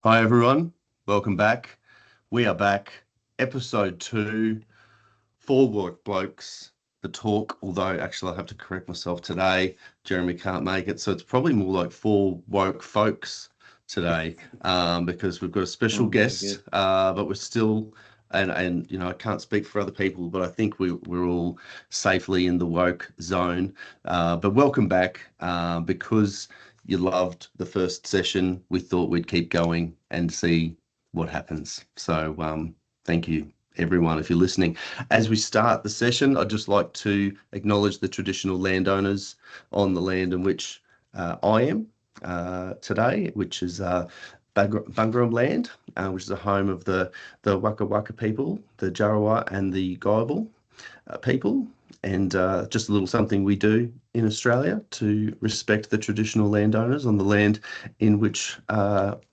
Hi everyone, welcome back. We are back, episode 2, for Woke Blokes, the talk, although actually I have to correct myself today. Jeremy can't make it, so it's probably more like 4 woke folks today, because we've got a special Very guest, good. but we're still, and I can't speak for other people, but I think we're all safely in the woke zone. But welcome back, because you loved the first session. We thought we'd keep going and see what happens. So thank you, everyone, if you're listening. As we start the session, I'd just like to acknowledge the traditional landowners on the land in which I am today, which is Bungaram land, which is the home of the Waka Waka people, the Jarowa and the Guyabal people, and just a little something we do in Australia to respect the traditional landowners on the land in which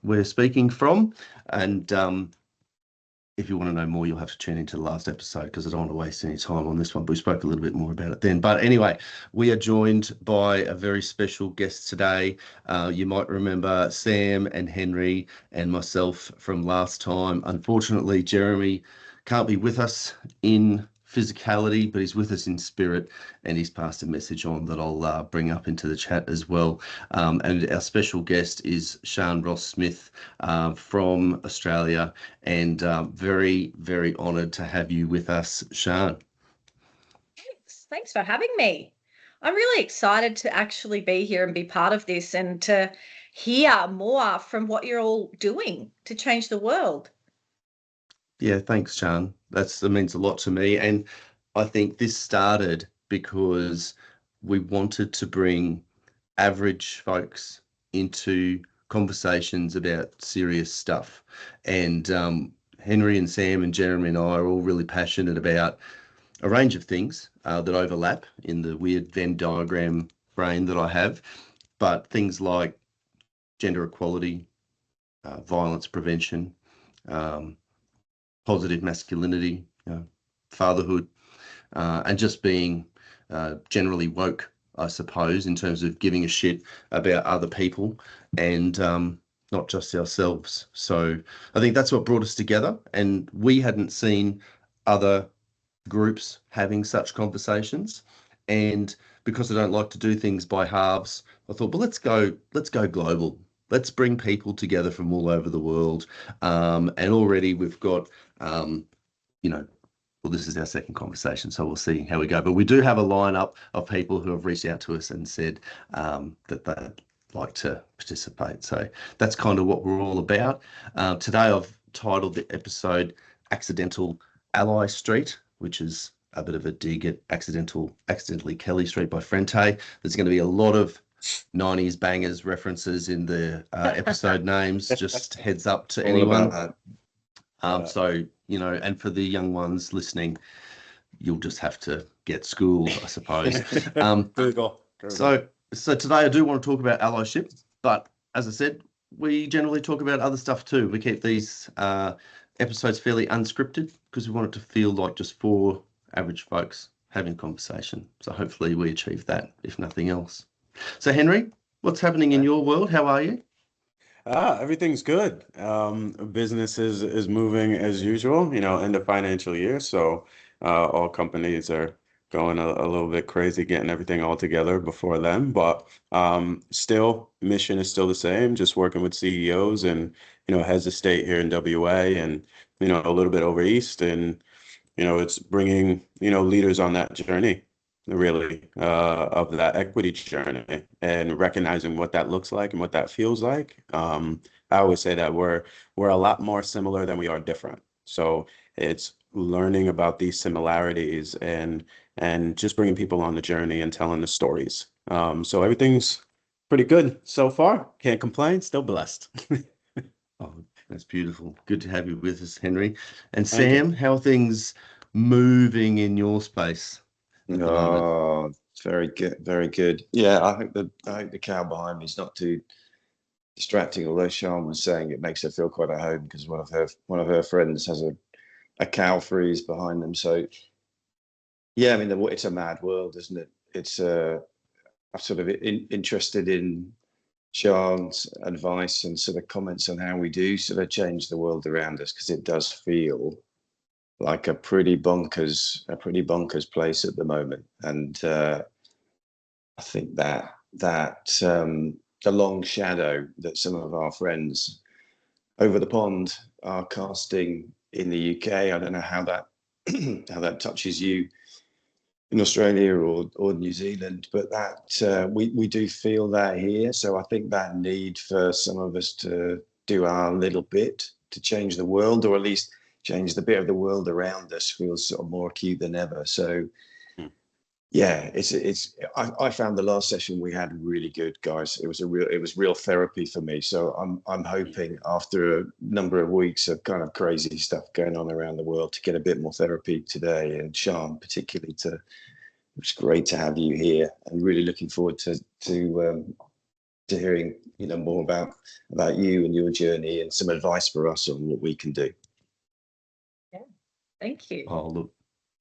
we're speaking from. And if you want to know more, you'll have to tune into the last episode because I don't want to waste any time on this one. But we spoke a little bit more about it then. But anyway, we are joined by a very special guest today. You might remember Sam and Henry and myself from last time. Unfortunately, Jeremy can't be with us in physicality, but he's with us in spirit, and he's passed a message on that I'll bring up into the chat as well. And our special guest is Shaan Ross-Smith from Australia, and very, very honoured to have you with us, Shaan. Thanks for having me. I'm really excited to actually be here and be part of this and to hear more from what you're all doing to change the world. Yeah, thanks, Shaan. That means a lot to me. And I think this started because we wanted to bring average folks into conversations about serious stuff. And Henry and Sam and Jeremy and I are all really passionate about a range of things that overlap in the weird Venn diagram brain that I have, but things like gender equality, violence prevention, um, positive masculinity, fatherhood, and just being generally woke, I suppose, in terms of giving a shit about other people and not just ourselves. So I think that's what brought us together. And we hadn't seen other groups having such conversations. And because I don't like to do things by halves, I thought, well, let's go global. Let's bring people together from all over the world. And already we've got, um, you know, well, this is our second conversation, so we'll see how we go. But we do have a lineup of people who have reached out to us and said that they'd like to participate. So that's kind of what we're all about. Today, I've titled the episode Accidental Ally Street, which is a bit of a dig at Accidentally Kelly Street by Frente. There's going to be a lot of 90s bangers references in the episode names, just heads up to All about anyone. that. So, and for the young ones listening, you'll just have to get schooled, I suppose. Google. So today I do want to talk about allyship, but as I said, we generally talk about other stuff too. We keep these episodes fairly unscripted because we want it to feel like just 4 average folks having a conversation. So hopefully we achieve that, if nothing else. So Henry, what's happening in your world? How are you? Everything's good. Business is moving as usual, end of financial year. So all companies are going a little bit crazy getting everything all together before then. But still, mission is still the same, just working with CEOs and, heads of state here in WA and, a little bit over East. And, it's bringing, leaders on that journey, really, of that equity journey and recognizing what that looks like and what that feels like. I always say that we're a lot more similar than we are different. So it's learning about these similarities and just bringing people on the journey and telling the stories. So everything's pretty good so far. Can't complain. Still blessed. Oh, that's beautiful. Good to have you with us, Henry. And Thank you. Sam, how are things moving in your space at the moment? Oh, it's very good, very good. Yeah, I hope the cow behind me is not too distracting. Although Sean was saying it makes her feel quite at home because one of her friends has a cow freeze behind them. So yeah, I mean it's a mad world, isn't it? It's I'm sort of interested in Sean's advice and sort of comments on how we do sort of change the world around us, because it does feel like a pretty bonkers place at the moment. And I think that the long shadow that some of our friends over the pond are casting in the UK, I don't know how that how that touches you in Australia or New Zealand, but that we do feel that here. So I think that need for some of us to do our little bit to change the world, or at least change the bit of the world around us, feels sort of more acute than ever. So yeah, I found the last session we had really good, guys. It was real therapy for me. So I'm hoping after a number of weeks of kind of crazy stuff going on around the world to get a bit more therapy today. And Shaan, particularly, it's great to have you here, and really looking forward to hearing more about you and your journey, and some advice for us on what we can do. Yeah, thank you. Oh, look,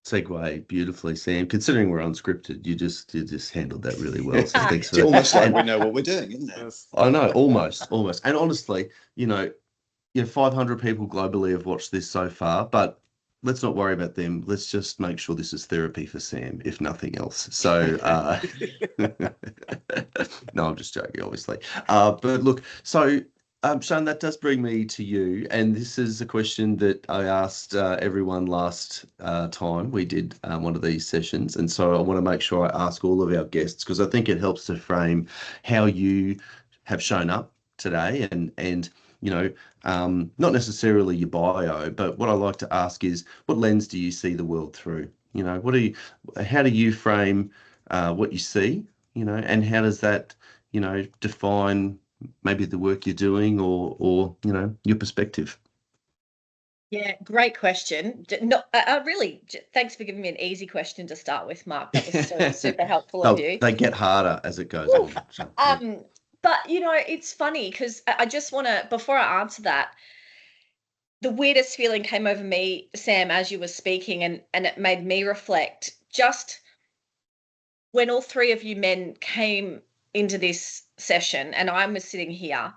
segue beautifully, Sam. Considering we're unscripted, you just handled that really well. So thanks for It's that. almost like we know what we're doing, isn't it? I know, almost. And honestly, 500 people globally have watched this so far, but let's not worry about them. Let's just make sure this is therapy for Sam, if nothing else. So, no, I'm just joking, obviously. But look, so Shaan, that does bring me to you, and this is a question that I asked everyone last time we did one of these sessions, and so I want to make sure I ask all of our guests, because I think it helps to frame how you have shown up today, and not necessarily your bio, but what I like to ask is, what lens do you see the world through? How do you frame what you see, and how does that, define maybe the work you're doing, or your perspective? Yeah, great question. No, I really, thanks for giving me an easy question to start with, Mark. That was so super helpful of you. They get harder as it goes on. So, yeah. But it's funny because I just want to, before I answer that, the weirdest feeling came over me, Sam, as you were speaking, and it made me reflect. Just when all three of you men came into this session and I was sitting here,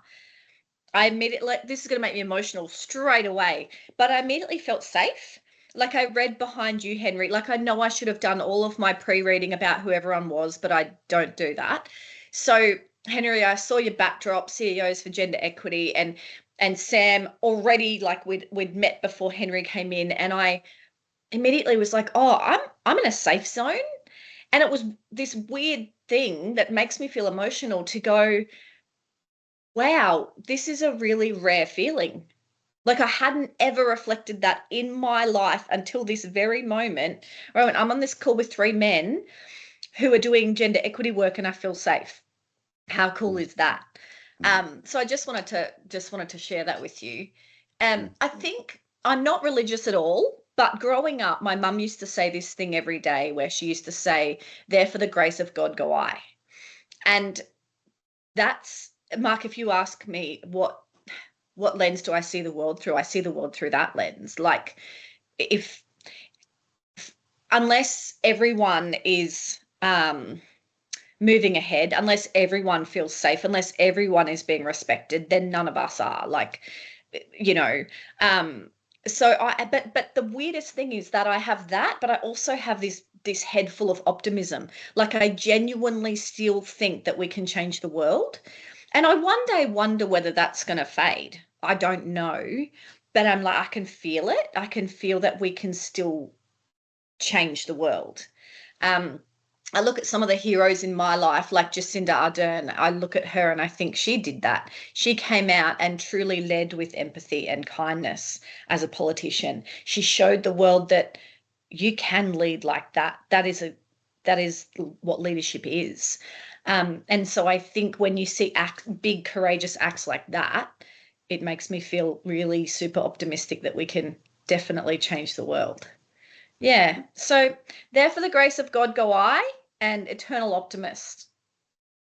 I immediately, this is going to make me emotional straight away, but I immediately felt safe. Like, I read behind you, Henry. Like, I know I should have done all of my pre-reading about who everyone was, but I don't do that. So, Henry, I saw your backdrop, CEOs for Gender Equity, and Sam already, like, we'd met before Henry came in, and I immediately was like, oh, I'm in a safe zone. And it was this weird thing that makes me feel emotional to go, wow, this is a really rare feeling. Like, I hadn't ever reflected that in my life until this very moment. Right, I'm on this call with three men who are doing gender equity work, and I feel safe. How cool is that? So I just wanted to share that with you. I think I'm not religious at all, but growing up, my mum used to say this thing every day, where she used to say, "There for the grace of God go I." And that's, Mark, if you ask me what lens do I see the world through, I see the world through that lens. Like, if unless everyone is moving ahead, unless everyone feels safe, unless everyone is being respected, then none of us are. Like, so but the weirdest thing is that I have that, but I also have this head full of optimism. Like, I genuinely still think that we can change the world. And I one day wonder whether that's going to fade. I don't know, but I'm like, I can feel it. I can feel that we can still change the world. I look at some of the heroes in my life, like Jacinda Ardern. I look at her and I think she did that. She came out and truly led with empathy and kindness as a politician. She showed the world that you can lead like that. That is what leadership is. And so I think when you see big, courageous acts like that, it makes me feel really super optimistic that we can definitely change the world. Yeah. So there for the grace of God go I, and eternal optimist.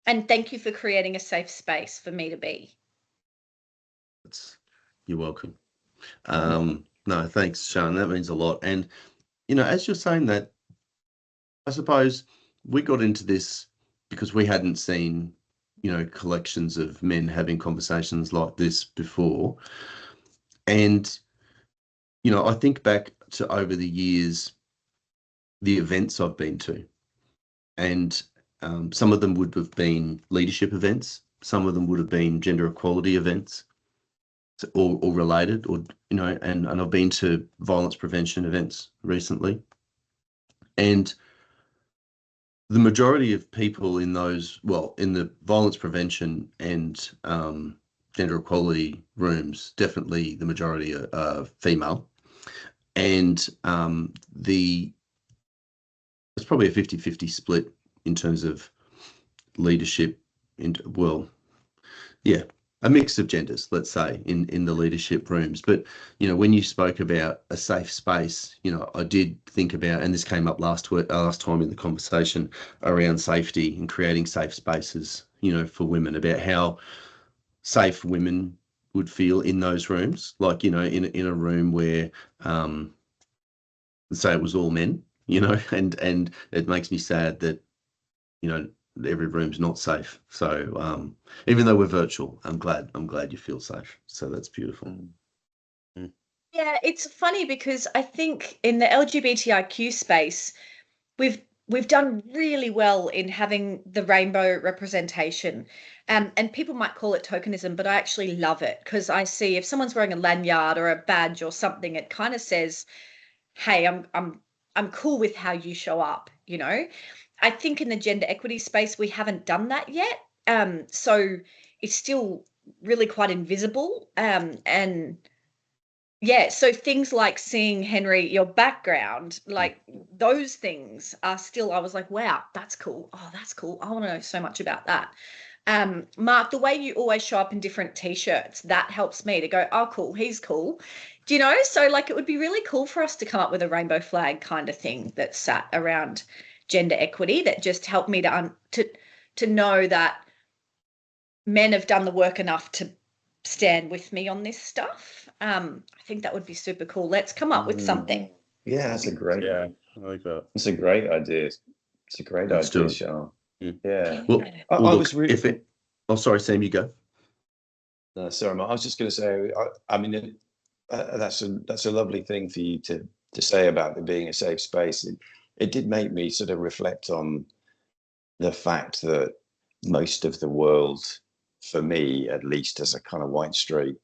And thank you for creating a safe space for me to be. You're welcome. No, thanks, Shaan. That means a lot. And, as you're saying that, I suppose we got into this because we hadn't seen collections of men having conversations like this before. And, I think back to over the years, the events I've been to, and some of them would have been leadership events. Some of them would have been gender equality events, or related, or, and I've been to violence prevention events recently. And the majority of people in those, in the violence prevention and gender equality rooms, definitely the majority are female. And it's probably a 50-50 split in terms of leadership, a mix of genders, let's say, in the leadership rooms. But, when you spoke about a safe space, I did think about, and this came up last time in the conversation around safety and creating safe spaces, for women, about how safe women would feel in those rooms, like, in a room where, say it was all men, and it makes me sad that, every room's not safe. So even though we're virtual, I'm glad you feel safe. So that's beautiful. Yeah, it's funny because I think in the LGBTIQ space, we've done really well in having the rainbow representation. And people might call it tokenism, but I actually love it, because I see if someone's wearing a lanyard or a badge or something, it kind of says, hey, I'm cool with how you show up, I think in the gender equity space, we haven't done that yet. So it's still really quite invisible. And yeah, so things like seeing, Henry, your background, like those things are still, I was like, wow, that's cool. Oh, that's cool. I want to know so much about that. Mark, the way you always show up in different t-shirts, that helps me to go, oh, cool, he's cool. Do you know? So like, it would be really cool for us to come up with a rainbow flag kind of thing that sat around gender equity, that just helped me to know that men have done the work enough to stand with me on this stuff. I think that would be super cool. Let's come up with something. Yeah, that's a great. Yeah, I like that. It's a great idea. It's a great Let's do idea, it. Shaan. Mm. Yeah. Well, I look, was really. sorry, Sam, you go. No, sorry, Mark. I was just going to say. I mean, that's a lovely thing for you to say about it being a safe space. It did make me sort of reflect on the fact that most of the world, for me at least, as a kind of white straight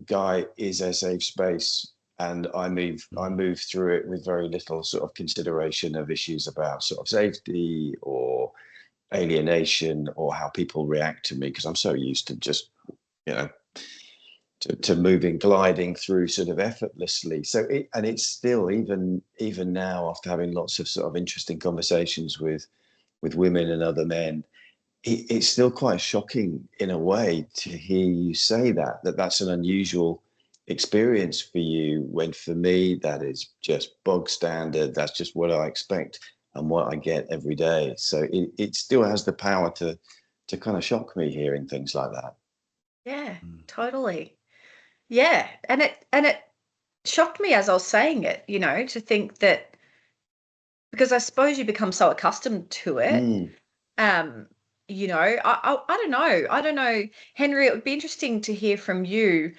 guy, is a safe space, and I move through it with very little sort of consideration of issues about sort of safety or alienation or how people react to me, because I'm so used to just to moving, gliding through sort of effortlessly. So it's still, even now, after having lots of sort of interesting conversations with women and other men, it's still quite shocking in a way to hear you say that's an unusual experience for you, when for me that is just bog standard. That's just what I expect and what I get every day. So it still has the power to kind of shock me hearing things like that. Yeah, totally. Yeah, and it shocked me as I was saying it, to think that, because I suppose you become so accustomed to it. I don't know, Henry, it would be interesting to hear from you.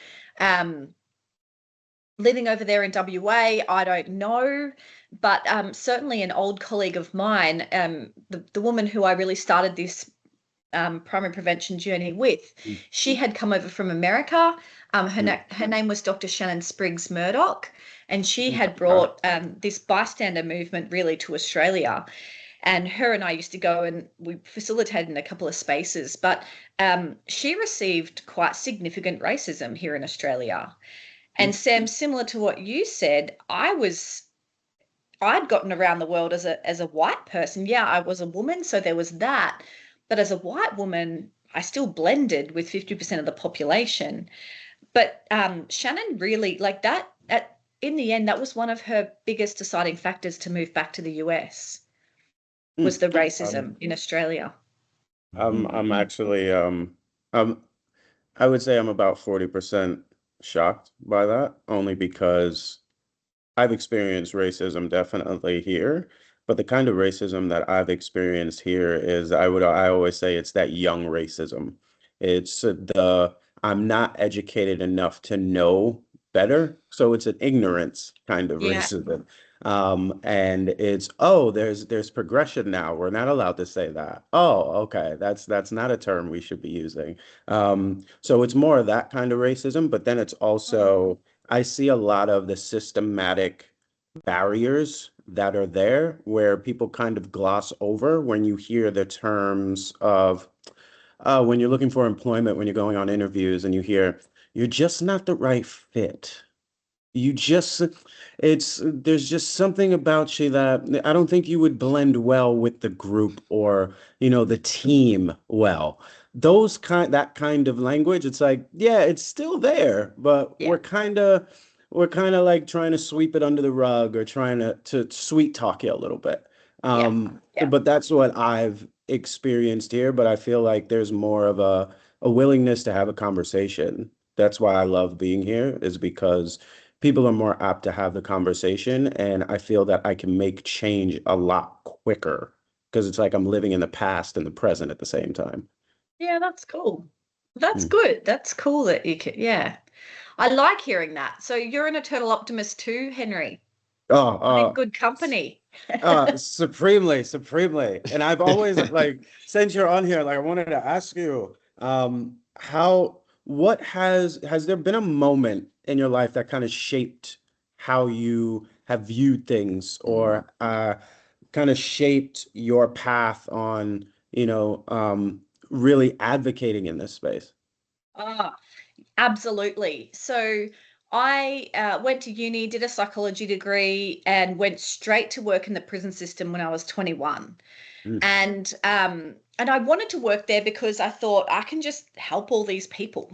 Living over there in WA, I don't know, but certainly an old colleague of mine, the woman who I really started this primary prevention journey with, she had come over from America. Her name was Dr. Shannon Spriggs Murdoch, and she had brought this bystander movement really to Australia. And her and I used to go, and we facilitated in a couple of spaces, but she received quite significant racism here in Australia. And Sam, similar to what you said, I'd gotten around the world as a white person. Yeah, I was a woman, so there was that. But as a white woman, I still blended with 50% of the population. But Shannon really, like that, in the end, that was one of her biggest deciding factors to move back to the US, was the racism in Australia. I'm actually I would say I'm about 40% shocked by that, only because I've experienced racism definitely here, But the kind of racism that I've experienced here is I always say it's that young racism. It's the I'm not educated enough to know better. So it's an ignorance kind of Yeah. racism. And it's, oh, there's progression now. We're not allowed to say that. Oh, okay. That's not a term we should be using. So it's more of that kind of racism, but then it's also I see a lot of the systematic barriers that are there where people kind of gloss over when you hear the terms of when you're looking for employment, when you're going on interviews and you hear you're just not the right fit. You just, there's just something about you that I don't think you would blend well with the group or, the team well. That kind of language, it's like, yeah, it's still there, but Yeah. we're kind of like trying to sweep it under the rug or trying to sweet talk you a little bit. Yeah. Yeah. But that's what I've experienced here, but I feel like there's more of a willingness to have a conversation. That's why I love being here, is because people are more apt to have the conversation, and I feel that I can make change a lot quicker because it's like I'm living in the past and the present at the same time. Yeah, that's cool. That's Mm. good. That's cool that you can, yeah. I like hearing that. So you're an eternal optimist too, Henry. Oh, I'm in good company. supremely, supremely. And I've always like, since you're on here, like I wanted to ask you, what has there been a moment in your life that kind of shaped how you have viewed things or kind of shaped your path on, really advocating in this space? Ah, absolutely. So I went to uni, did a psychology degree, and went straight to work in the prison system when I was 21. Mm, And I wanted to work there because I thought I can just help all these people.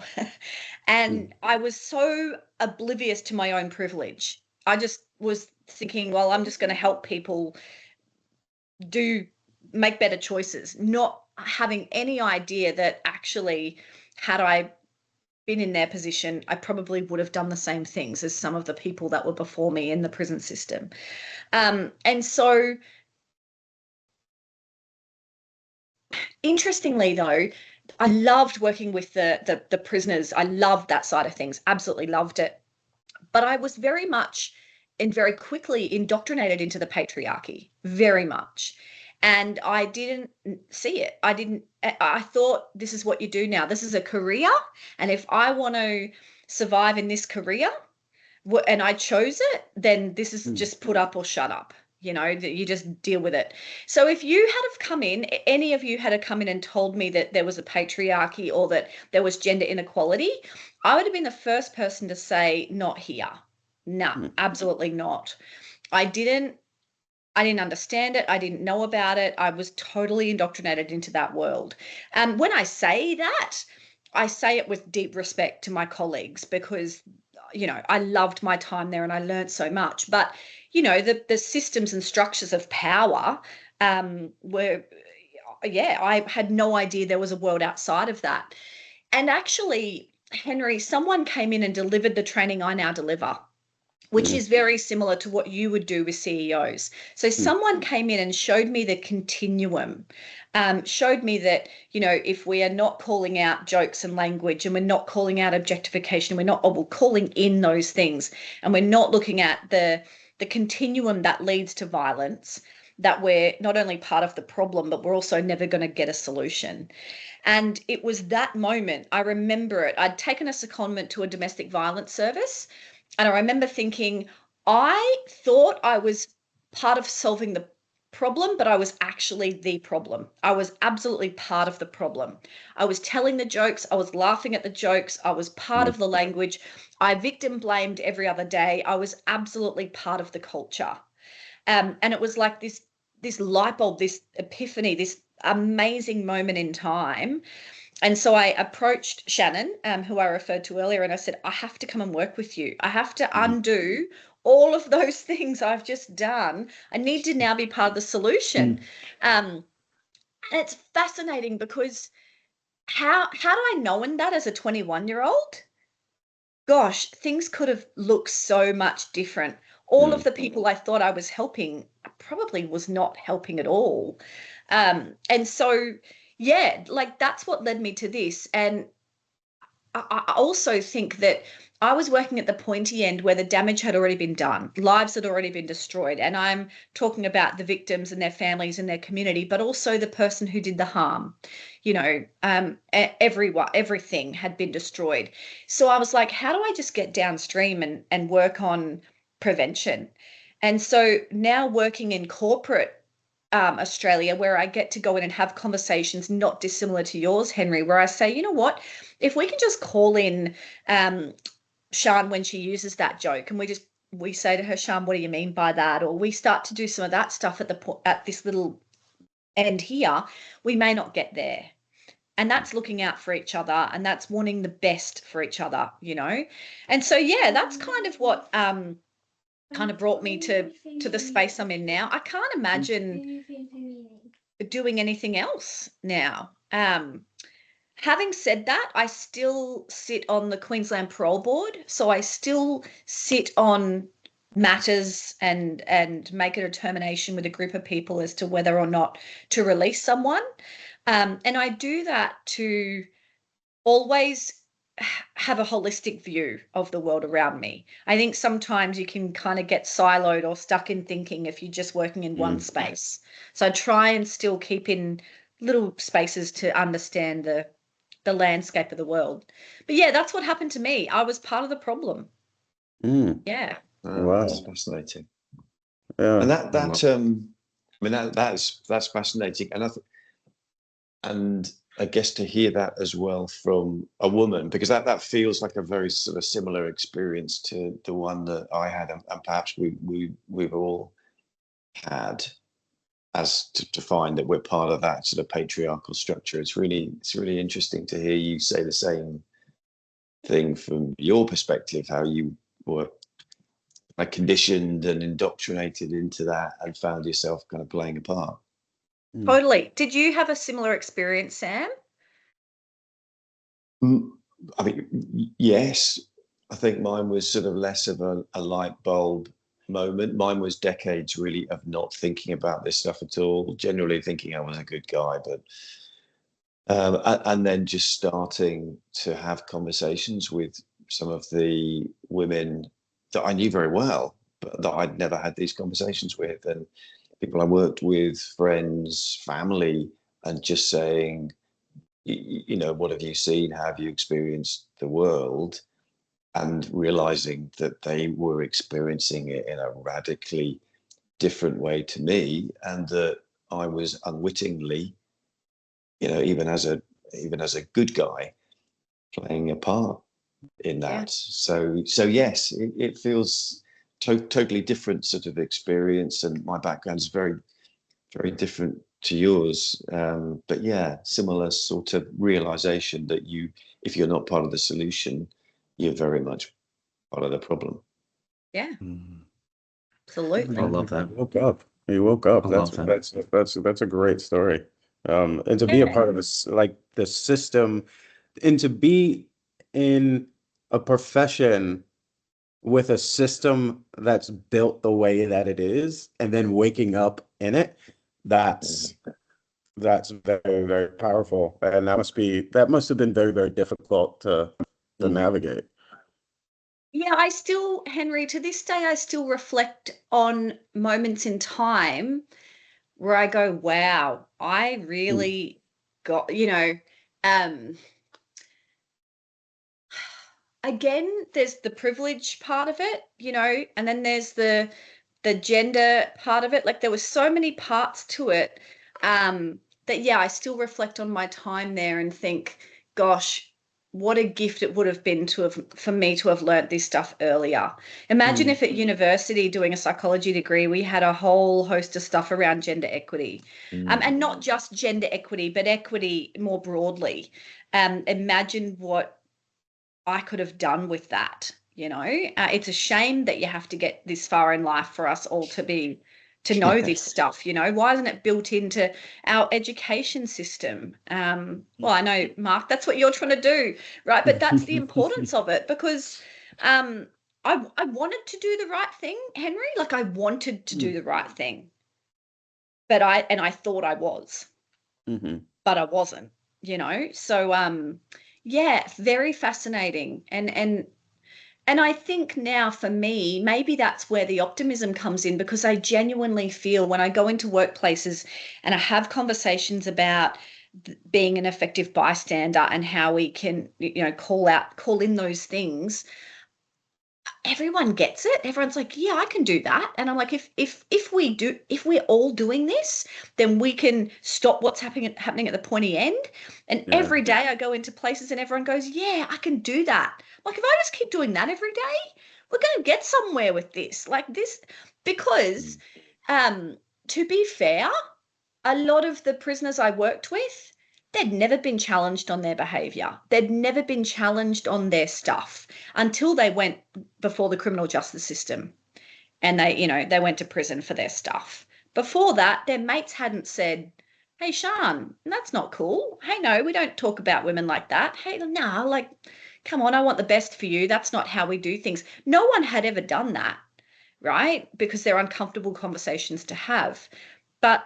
mm, And I was so oblivious to my own privilege. I just was thinking, well, I'm just going to help people do make better choices, not having any idea that actually, had I been in their position, I probably would have done the same things as some of the people that were before me in the prison system. And so, interestingly, though, I loved working with the prisoners. I loved that side of things. Absolutely loved it. But I was very much and very quickly indoctrinated into the patriarchy, very much. And I didn't see it. I thought, this is what you do now. This is a career. And if I want to survive in this career, and I chose it, then this is mm, just put up or shut up. That you just deal with it. So if you had have come in, any of you had have come in and told me that there was a patriarchy or that there was gender inequality, I would have been the first person to say, not here. Nah, mm, absolutely not. I didn't I didn't understand it. I didn't know about it. I was totally indoctrinated into that world. And when I say that, I say it with deep respect to my colleagues because, I loved my time there and I learned so much. But, the systems and structures of power were, yeah, I had no idea there was a world outside of that. And actually, Henry, someone came in and delivered the training I now deliver, which mm, is very similar to what you would do with CEOs. So mm, someone came in and showed me the continuum, showed me that, if we are not calling out jokes and language and we're not calling out objectification, we're calling in those things, and we're not looking at the continuum that leads to violence, that we're not only part of the problem, but we're also never going to get a solution. And it was that moment, I remember it. I'd taken a secondment to a domestic violence service. And I remember thinking, I thought I was part of solving the problem, but I was actually the problem. I was absolutely part of the problem. I was telling the jokes. I was laughing at the jokes. I was part mm, of the language. I victim blamed every other day. I was absolutely part of the culture. And it was like this light bulb, this epiphany, this amazing moment in time. And so I approached Shannon, who I referred to earlier, and I said, I have to come and work with you. I have to mm, undo all of those things I've just done. I need to now be part of the solution. Um, and it's fascinating because how do I know in that as a 21-year-old? Gosh, things could have looked so much different. All of mm, the people I thought I was helping probably was not helping at all. And so, yeah, like that's what led me to this. And I also think that I was working at the pointy end where the damage had already been done, lives had already been destroyed. And I'm talking about the victims and their families and their community, but also the person who did the harm. You know, everything had been destroyed. So I was like, how do I just get downstream and work on prevention? And so now working in corporate Australia, where I get to go in and have conversations not dissimilar to yours, Henry, where I say, you know what, if we can just call in Shaan when she uses that joke, and we say to her, Shaan, what do you mean by that? Or we start to do some of that stuff at this little end here, we may not get there. And that's looking out for each other, and that's wanting the best for each other, you know. And so, yeah, that's kind of what kind of brought me to the space I'm in now. I can't imagine doing anything else now. Having said that, I still sit on the Queensland Parole Board, so I still sit on matters and make a determination with a group of people as to whether or not to release someone. And I do that to always have a holistic view of the world around me. I think sometimes you can kind of get siloed or stuck in thinking if you're just working in one space. So I try and still keep in little spaces to understand the landscape of the world. But yeah, that's what happened to me. I was part of the problem. Yeah. Wow. That's fascinating. Yeah. And I mean that's fascinating. And I guess to hear that as well from a woman, because that feels like a very sort of similar experience to the one that I had, and perhaps we've all had, as to find that we're part of that sort of patriarchal structure. It's really interesting to hear you say the same thing from your perspective, how you were like conditioned and indoctrinated into that and found yourself kind of playing a part. Totally. Did you have a similar experience, Sam? I mean, yes. I think mine was sort of less of a light bulb moment. Mine was decades really of not thinking about this stuff at all, generally thinking I was a good guy, but and then just starting to have conversations with some of the women that I knew very well, but that I'd never had these conversations with, and people I worked with, friends, family, and just saying, you know, what have you seen? How have you experienced the world? And realizing that they were experiencing it in a radically different way to me, and that I was unwittingly, you know, even as a good guy, playing a part in that. Yeah. So yes, it feels totally different sort of experience, and my background is very, very different to yours. But yeah, similar sort of realization that if you're not part of the solution, you're very much part of the problem. Yeah. Absolutely. I love that. You woke up. I love that. That's a great story. And to be a part of this, like the system, and to be in a profession with a system that's built the way that it is, and then waking up in it, that's very, very powerful. And that must have been very, very difficult to navigate. Yeah, Henry, to this day, I still reflect on moments in time where I go, wow, I really got, you know, again, there's the privilege part of it, you know, and then there's the gender part of it. Like there were so many parts to it that, yeah, I still reflect on my time there and think, gosh, what a gift it would have been for me to have learnt this stuff earlier. Imagine if at university doing a psychology degree, we had a whole host of stuff around gender equity, and not just gender equity, but equity more broadly. Imagine what I could have done with that. You know, it's a shame that you have to get this far in life for us all to know this stuff. You know, why isn't it built into our education system? Well, I know, Mark, that's what you're trying to do, right? But that's the importance of it, because I wanted to do the right thing, Henry. Like I wanted to do the right thing. but I thought I was, Mm-hmm. but I wasn't, you know. So yeah, very fascinating. And I think now for me, maybe that's where the optimism comes in, because I genuinely feel when I go into workplaces and I have conversations about being an effective bystander and how we can, you know, call in those things, everyone gets it. Everyone's like, yeah, I can do that. And I'm like, if we're all doing this, then we can stop what's happening at the pointy end. And Yeah. every day I go into places and everyone goes, yeah, I can do that. Like, if I just keep doing that every day, we're going to get somewhere with this. Like this, because to be fair, a lot of the prisoners I worked with, they'd never been challenged on their behavior. They'd never been challenged on their stuff until they went before the criminal justice system and they, you know, they went to prison for their stuff. Before that, their mates hadn't said, hey, Shaan, that's not cool. Hey, no, we don't talk about women like that. Hey, no, like, come on, I want the best for you. That's not how we do things. No one had ever done that, right? Because they're uncomfortable conversations to have. But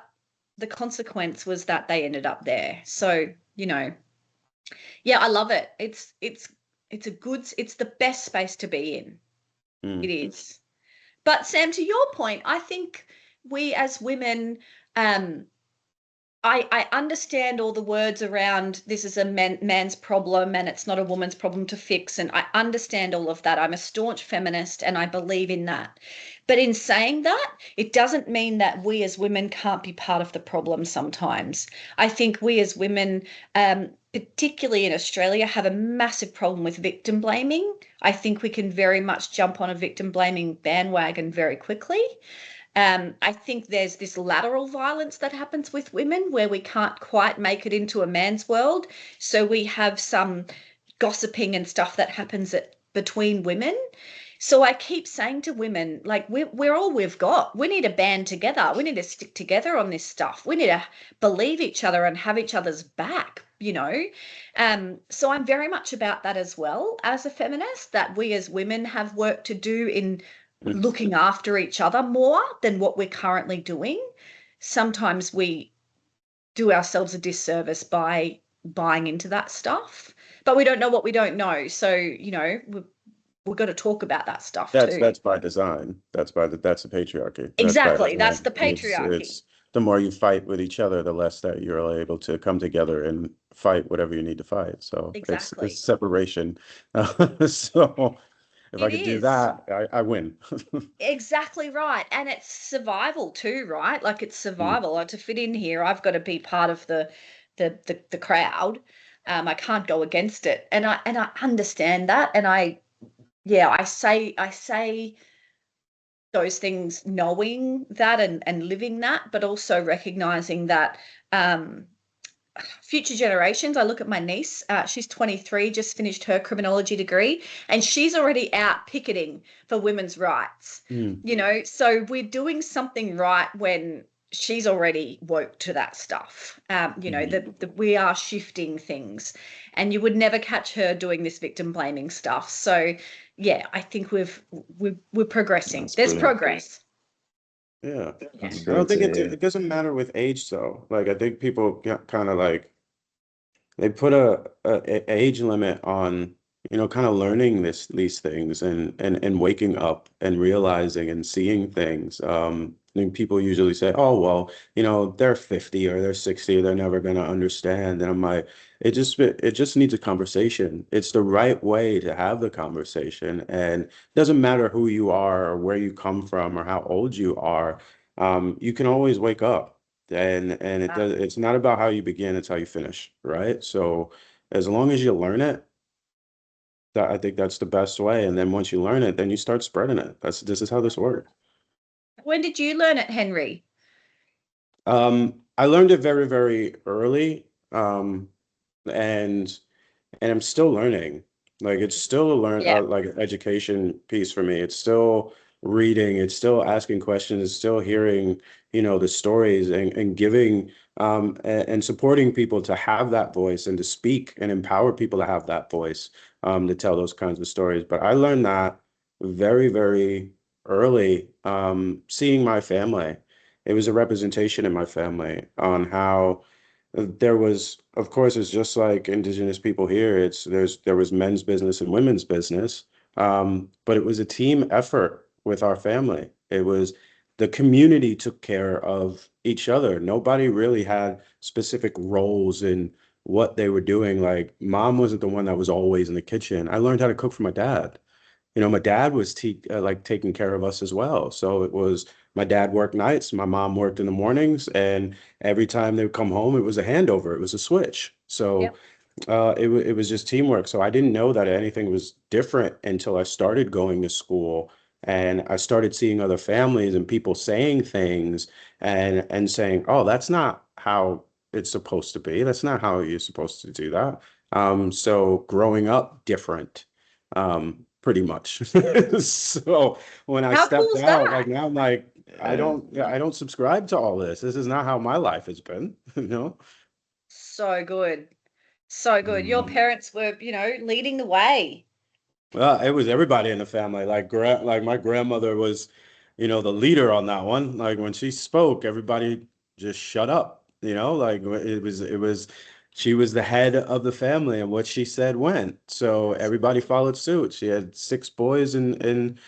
the consequence was that they ended up there. So, you know, yeah, I love it. It's the best space to be in. It is. But Sam, to your point, I think we as women, I understand all the words around this is a man's problem and it's not a woman's problem to fix. And I understand all of that. I'm a staunch feminist and I believe in that. But in saying that, it doesn't mean that we as women can't be part of the problem sometimes. I think we as women, particularly in Australia, have a massive problem with victim blaming. I think we can very much jump on a victim blaming bandwagon very quickly. I think there's this lateral violence that happens with women where we can't quite make it into a man's world. So we have some gossiping and stuff that happens between women. So I keep saying to women, like, we're all we've got. We need to band together. We need to stick together on this stuff. We need to believe each other and have each other's back, you know. So I'm very much about that as well as a feminist, that we as women have work to do in looking after each other more than what we're currently doing. Sometimes we do ourselves a disservice by buying into that stuff, but we don't know what we don't know. So, you know, we've got to talk about that stuff too. That's by design. That's the patriarchy. Exactly. That's That's the patriarchy. It's the more you fight with each other, the less that you're able to come together and fight whatever you need to fight. So Exactly. it's separation. So if I It could do is. that, I win. Exactly right. And it's survival too, right? Like it's survival. Like, to fit in here, I've got to be part of the crowd. I can't go against it. And I understand that. And I say those things knowing that and living that, but also recognizing that future generations. I look at my niece, she's 23, just finished her criminology degree, and she's already out picketing for women's rights. You know, so we're doing something right when she's already woke to that stuff. You know, we are shifting things, and you would never catch her doing this victim blaming stuff. So yeah, I think we're progressing. That's There's brilliant. progress. Yeah. That's I great don't think to hear. it doesn't matter with age though. Like I think people kind of like they put a age limit on, you know, kind of learning these things and waking up and realizing and seeing things. I mean, people usually say, "Oh, well, you know, they're 50 or they're 60, they're never gonna understand." And I'm like, it just needs a conversation. It's the right way to have the conversation, and it doesn't matter who you are or where you come from or how old you are. You can always wake up and it's not about how you begin, it's how you finish, right? So as long as you learn it, that I think that's the best way. And then once you learn it, then you start spreading it. This is how this works. When did you learn it, Henry? I learned it very, very early. And I'm still learning. Like it's still Yeah. like an education piece for me. It's still reading, it's still asking questions, it's still hearing, you know, the stories and giving and supporting people to have that voice and to speak and empower people to have that voice to tell those kinds of stories. But I learned that very, very early, seeing my family it was a representation in my family on how there was, of course, it's just like Indigenous people here. There was men's business and women's business, but it was a team effort with our family. It was the community took care of each other. Nobody really had specific roles in what they were doing. Like mom wasn't the one that was always in the kitchen. I learned how to cook from my dad. My dad was like taking care of us as well. So it was my dad worked nights, my mom worked in the mornings, and every time they would come home, it was a handover, it was a switch. So Yep. it was just teamwork. So I didn't know that anything was different until I started going to school and I started seeing other families and people saying things and saying, "Oh, that's not how it's supposed to be. That's not how you're supposed to do that." So growing up different, pretty much. So when I How cool stepped is out, like that? now I'm like, Yeah. I don't subscribe to all this. This is not how my life has been, you know? So good. So good. Your parents were, leading the way. Well, it was everybody in the family. Like my grandmother was, the leader on that one. Like when she spoke, everybody just shut up. Like she was the head of the family, and what she said went. So everybody followed suit. She had six boys and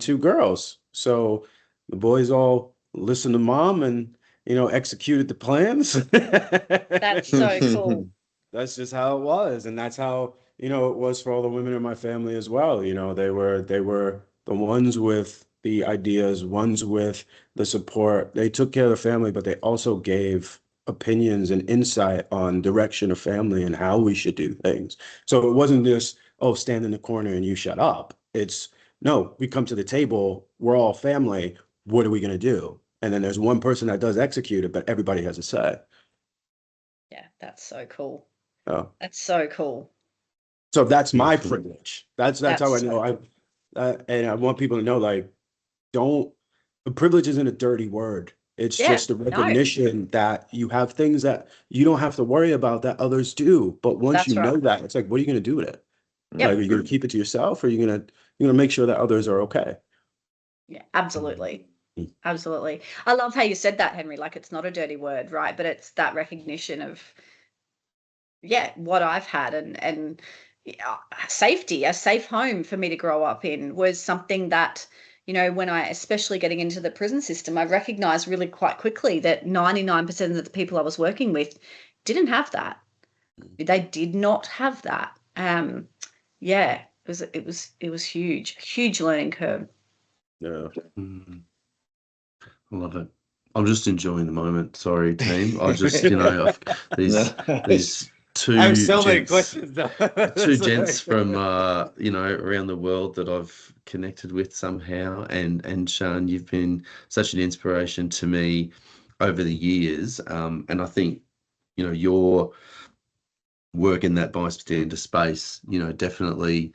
two girls. So the boys all listened to mom and executed the plans. That's so cool. That's just how it was, and that's how it was for all the women in my family as well. They were the ones with the ideas, ones with the support. They took care of the family, but they also gave opinions and insight on direction of family and how we should do things. So it wasn't just, oh, stand in the corner and you shut up. It's no, we come to the table, we're all family. What are we going to do? And then there's one person that does execute it, but everybody has a say. Yeah, that's so cool. Oh. That's so cool. So that's my Beautiful. privilege. That's That's how I so know. cool. And I want people to know, like, don't. Privilege isn't a dirty word. It's Yeah, just a no, recognition that you have things that you don't have to worry about that others do. But once you that's right. know that, it's like, what are you going to do with it? Yep. Like, are you going to keep it to yourself, or are you gonna make sure that others are okay? Yeah, absolutely. Mm. Absolutely. I love how you said that, Henry. Like it's not a dirty word, right? But it's that recognition of, yeah, what I've had and safety, a safe home for me to grow up in was something that, when I, especially getting into the prison system, I recognized really quite quickly that 99% of the people I was working with didn't have that. They did not have that. Yeah, it was huge learning curve. Yeah. Mm, I love it. I'm just enjoying the moment. Sorry, team. I just, these I have two so many gents, questions though. from around the world that I've connected with somehow. And Shaan, you've been such an inspiration to me over the years. And I think, your work in that bystander space, definitely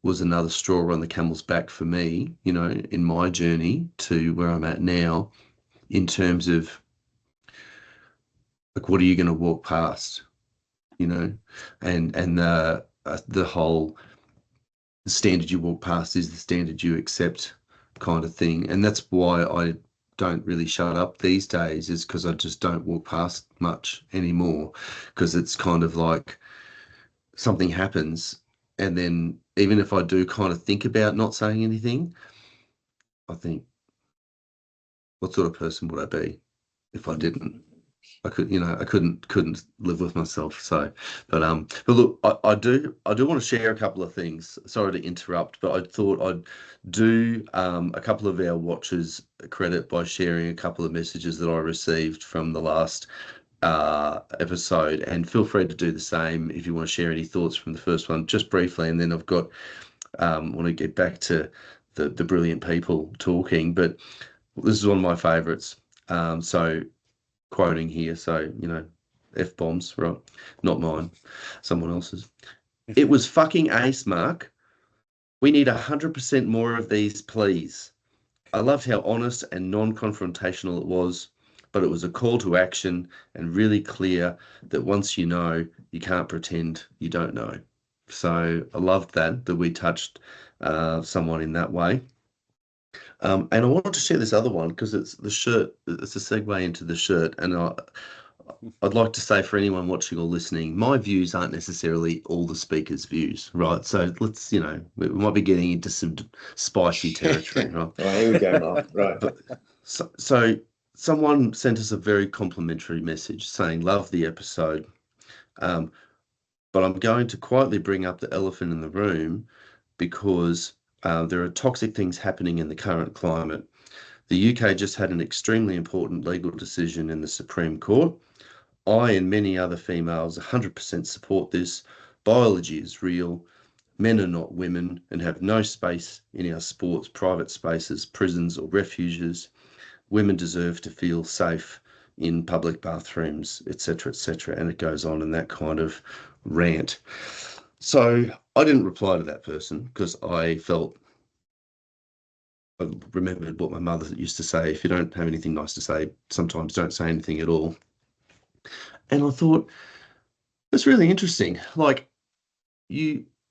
was another straw on the camel's back for me, in my journey to where I'm at now, in terms of like, what are you going to walk past, and the whole standard you walk past is the standard you accept kind of thing. And that's why I don't really shut up these days, is because I just don't walk past much anymore, because it's kind of like something happens, and then even if I do kind of think about not saying anything, I think, what sort of person would I be if I didn't? I couldn't live with myself. So, but look, I do want to share a couple of things. Sorry to interrupt, but I thought I'd do a couple of our watchers credit by sharing a couple of messages that I received from the last episode, and feel free to do the same if you want to share any thoughts from the first one, just briefly, and then I've got want to get back to the brilliant people talking, but this is one of my favorites. So quoting here, so F-bombs, right? Not mine, someone else's. It was fucking ace, Mark. We need 100% more of these, please. I loved how honest and non-confrontational it was, but it was a call to action and really clear that once you know, you can't pretend you don't know. So I loved that we touched someone in that way. And I wanted to share this other one because it's the shirt. It's a segue into the shirt, and I'd like to say for anyone watching or listening, my views aren't necessarily all the speakers' views, right? So let's, we might be getting into some spicy territory, right? Right, here we go, Mark. Right. But so someone sent us a very complimentary message saying, love the episode. But I'm going to quietly bring up the elephant in the room because there are toxic things happening in the current climate. The UK just had an extremely important legal decision in the Supreme Court. I and many other females 100% support this. Biology is real. Men are not women and have no space in our sports, private spaces, prisons, or refuges. Women deserve to feel safe in public bathrooms, etc., etc. And it goes on in that kind of rant. So I didn't reply to that person because I remembered what my mother used to say: if you don't have anything nice to say, sometimes don't say anything at all. And I thought, that's really interesting. Like,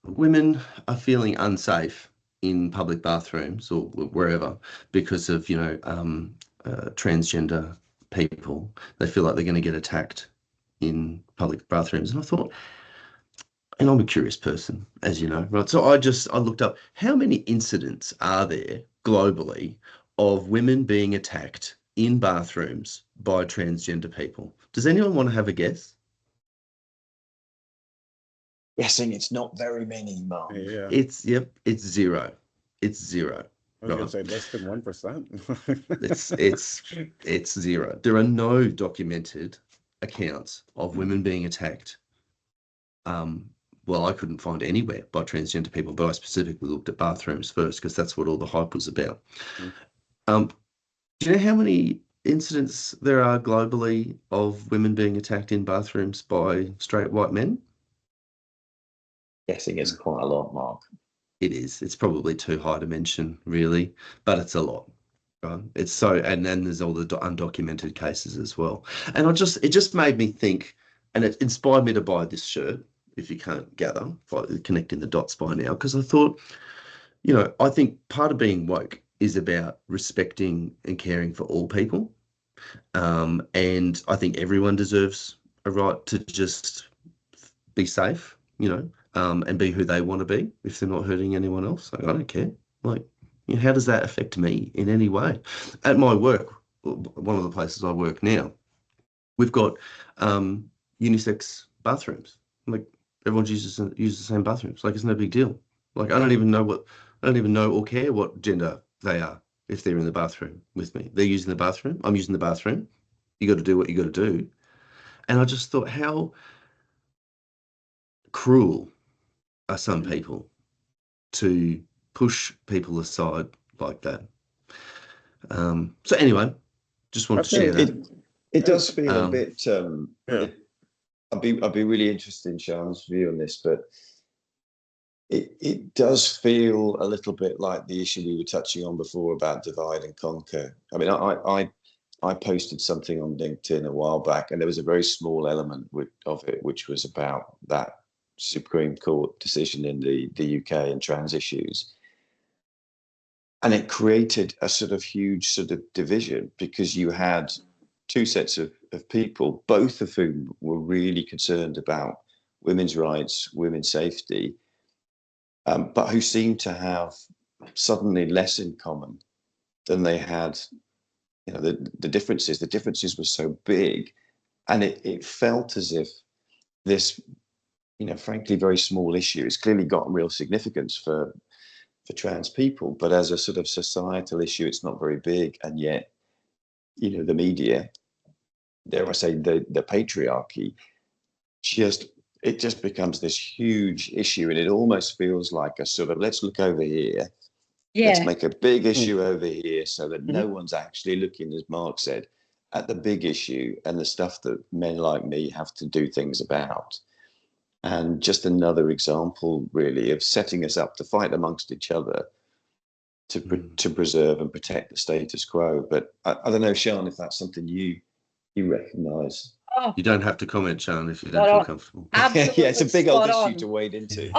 women are feeling unsafe in public bathrooms or wherever because of, transgender people. They feel like they're going to get attacked in public bathrooms. And I thought, and I'm a curious person, as you know, right? So I looked up how many incidents are there globally of women being attacked in bathrooms by transgender people. Does anyone want to have a guess? Guessing it's not very many, Mark. Yeah. It's zero. It's zero. I was gonna say less than 1%. It's zero. There are no documented accounts of women being attacked. Well, I couldn't find anywhere by transgender people, but I specifically looked at bathrooms first because that's what all the hype was about. Do you know how many incidents there are globally of women being attacked in bathrooms by straight white men? Guessing it's quite a lot, Mark. It is. It's probably too high to mention, really, but it's a lot. Right? It's so, and then there's all the undocumented cases as well. And it just made me think, and it inspired me to buy this shirt, if you can't gather, connecting the dots by now, because I thought, I think part of being woke is about respecting and caring for all people. And I think everyone deserves a right to just be safe, and be who they want to be if they're not hurting anyone else. Like, I don't care. Like, how does that affect me in any way? At my work, one of the places I work now, we've got unisex bathrooms. Like, everyone uses the same bathrooms. Like, it's no big deal. Like, I don't even know or care what gender they are if they're in the bathroom with me. They're using the bathroom. I'm using the bathroom. You got to do what you got to do. And I just thought, how cruel are some people to push people aside like that. So anyway, just want to share that. It does feel a bit. I'd be really interested in Shaan's view on this, but it does feel a little bit like the issue we were touching on before about divide and conquer. I mean, I posted something on LinkedIn a while back, and there was a very small element of it, which was about that Supreme Court decision in the UK and trans issues. And it created a sort of huge sort of division because you had two sets of people, both of whom were really concerned about women's rights, women's safety, but who seemed to have suddenly less in common than they had. The differences were so big, and it felt as if this, frankly, very small issue. It's clearly got real significance for trans people, but as a sort of societal issue, it's not very big. And yet, the media, dare I say, the patriarchy, it just becomes this huge issue, and it almost feels like a sort of, let's look over here. Yeah. Let's make a big issue over here so that no one's actually looking, as Mark said, at the big issue and the stuff that men like me have to do things about. And just another example, really, of setting us up to fight amongst each other to preserve and protect the status quo. But I don't know, Shaan, if that's something you recognise. Oh, you don't have to comment, Shaan, if you don't feel comfortable. Absolutely. Yeah, it's a big old issue to wade into.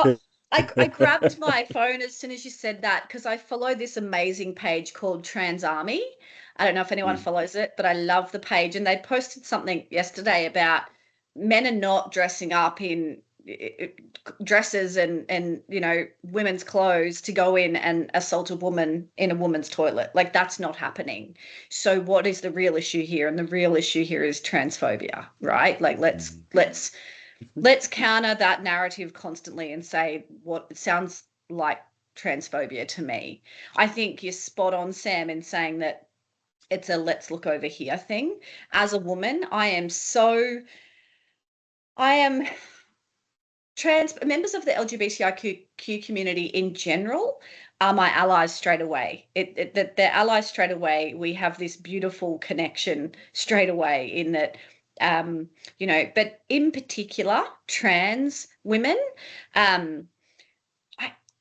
I grabbed my phone as soon as you said that because I follow this amazing page called Trans Army. I don't know if anyone follows it, but I love the page. And they posted something yesterday about men are not dressing up in dresses and women's clothes to go in and assault a woman in a woman's toilet. Like, that's not happening. So what is the real issue here? And the real issue here is transphobia, right? Like, let's counter that narrative constantly and say what it sounds like transphobia to me. I think you're spot on, Sam, in saying that it's a let's look over here thing. As a woman, I am trans members of the LGBTIQ community in general are my allies straight away. They're allies straight away. We have this beautiful connection straight away in that, but in particular, trans women,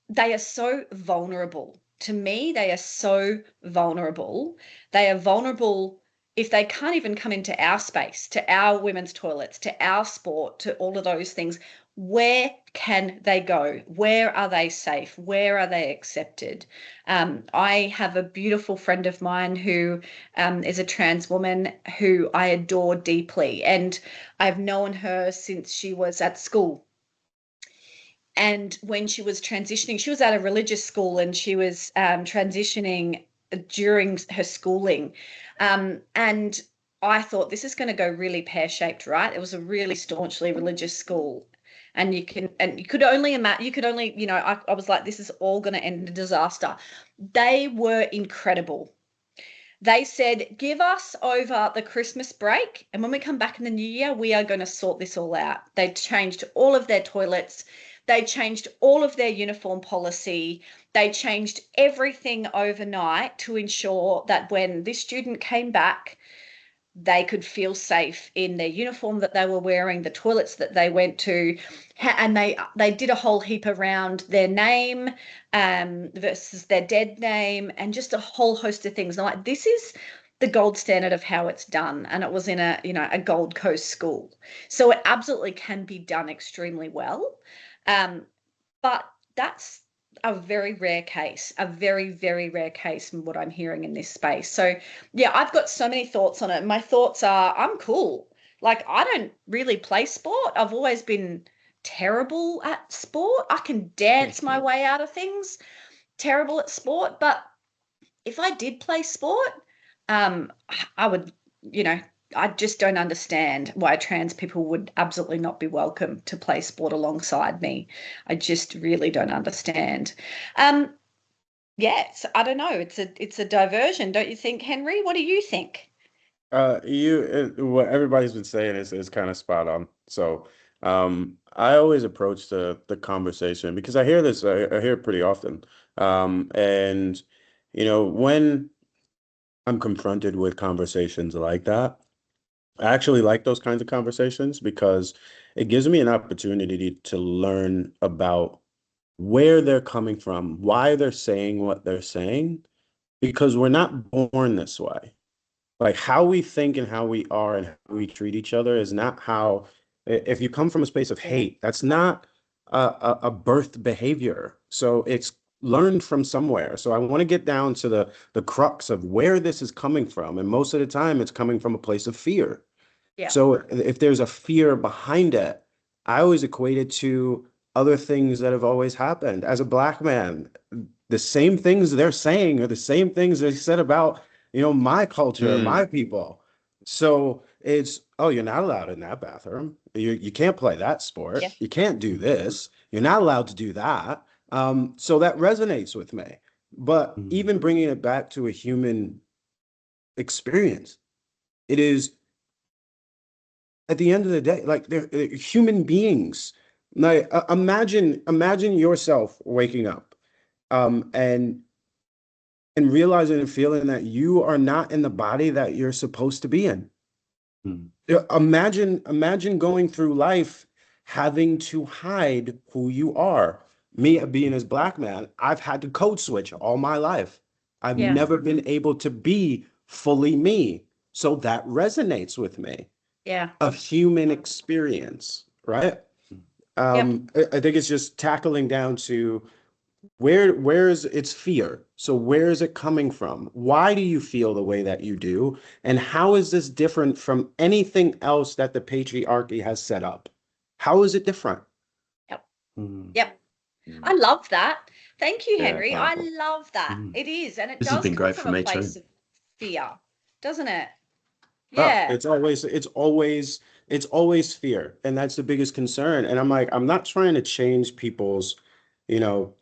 they are so vulnerable. To me, they are so vulnerable. They are vulnerable if they can't even come into our space, to our women's toilets, to our sport, to all of those things. Where can they go? Where are they safe? Where are they accepted? I have a beautiful friend of mine who is a trans woman who I adore deeply, and I've known her since she was at school. And when she was transitioning, she was at a religious school and she was transitioning during her schooling. And I thought, this is going to go really pear-shaped, right? It was a really staunchly religious school. And you could only imagine, I was like, this is all going to end in a disaster. They were incredible. They said, give us over the Christmas break, and when we come back in the new year, we are going to sort this all out. They changed all of their toilets. They changed all of their uniform policy. They changed everything overnight to ensure that when this student came back, they could feel safe in their uniform that they were wearing, the toilets that they went to, and they did a whole heap around their name versus their dead name and just a whole host of things. And I'm like, this is the gold standard of how it's done, and it was in a Gold Coast school, so it absolutely can be done extremely well, but that's a very rare case, a very, very rare case from what I'm hearing in this space. So yeah, I've got so many thoughts on it. My thoughts are, I'm cool. Like, I don't really play sport. I've always been terrible at sport. I can dance my way out of things, terrible at sport. But if I did play sport, I would, I just don't understand why trans people would absolutely not be welcome to play sport alongside me. I just really don't understand. Yes, I don't know. It's a diversion, don't you think, Henry? What do you think? What everybody's been saying is kind of spot on. So, I always approach the conversation because I hear this, I hear it pretty often. And when I'm confronted with conversations like that, I actually like those kinds of conversations because it gives me an opportunity to learn about where they're coming from, why they're saying what they're saying, because we're not born this way. Like, how we think and how we are and how we treat each other is not how, if you come from a space of hate, that's not a birth behavior. So it's learned from somewhere. So I want to get down to the crux of where this is coming from. And most of the time it's coming from a place of fear. Yeah. So if there's a fear behind it, I always equate it to other things that have always happened. As a Black man, the same things they're saying are the same things they said about, my culture, my people. So it's, oh, you're not allowed in that bathroom. You can't play that sport. Yeah. You can't do this. You're not allowed to do that. So that resonates with me. But even bringing it back to a human experience, it is, at the end of the day, like, they're human beings. Like, imagine yourself waking up, and realizing and feeling that you are not in the body that you're supposed to be in. Imagine going through life having to hide who you are. Me being as Black man, I've had to code switch all my life. I've never been able to be fully me. So that resonates with me. Yeah. A human experience, right? I think it's just tackling down to where is its fear? So where is it coming from? Why do you feel the way that you do? And how is this different from anything else that the patriarchy has set up? How is it different? Yep. Mm. Yep. Mm. I love that. Thank you, Yeah, Henry. I powerful. love that. Mm. It is. And it This has does been come great from for a me place too. of fear, doesn't it? Oh, Yeah. it's always fear. And that's the biggest concern. And I'm like, I'm not trying to change people's, you know,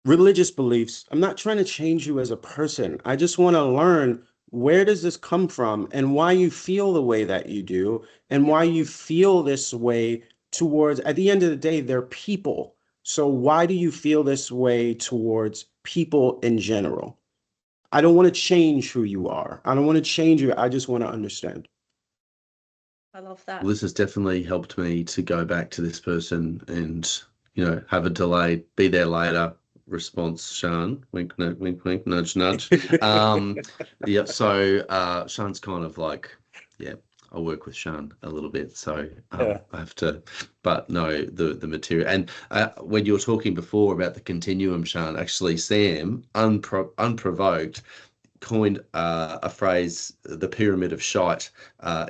religious beliefs. I'm not trying to change you as a person. I just want to learn where does this come from and why you feel the way that you do and why you feel this way towards, at the end of the day, they're people. So why do you feel this way towards people in general? I don't want to change who you are. I don't want to change you. I just want to understand. I love that. Well, this has definitely helped me to go back to this person and, you know, have a delayed, be there later response, Shaan. Wink, wink, nudge, nudge. Yeah, so Shaan's kind of like, yeah, I work with Shaan a little bit, so Yeah. I have to, but no, the material. And when you were talking before about the continuum, Shaan, actually, Sam, unprovoked, coined a phrase, the pyramid of shite,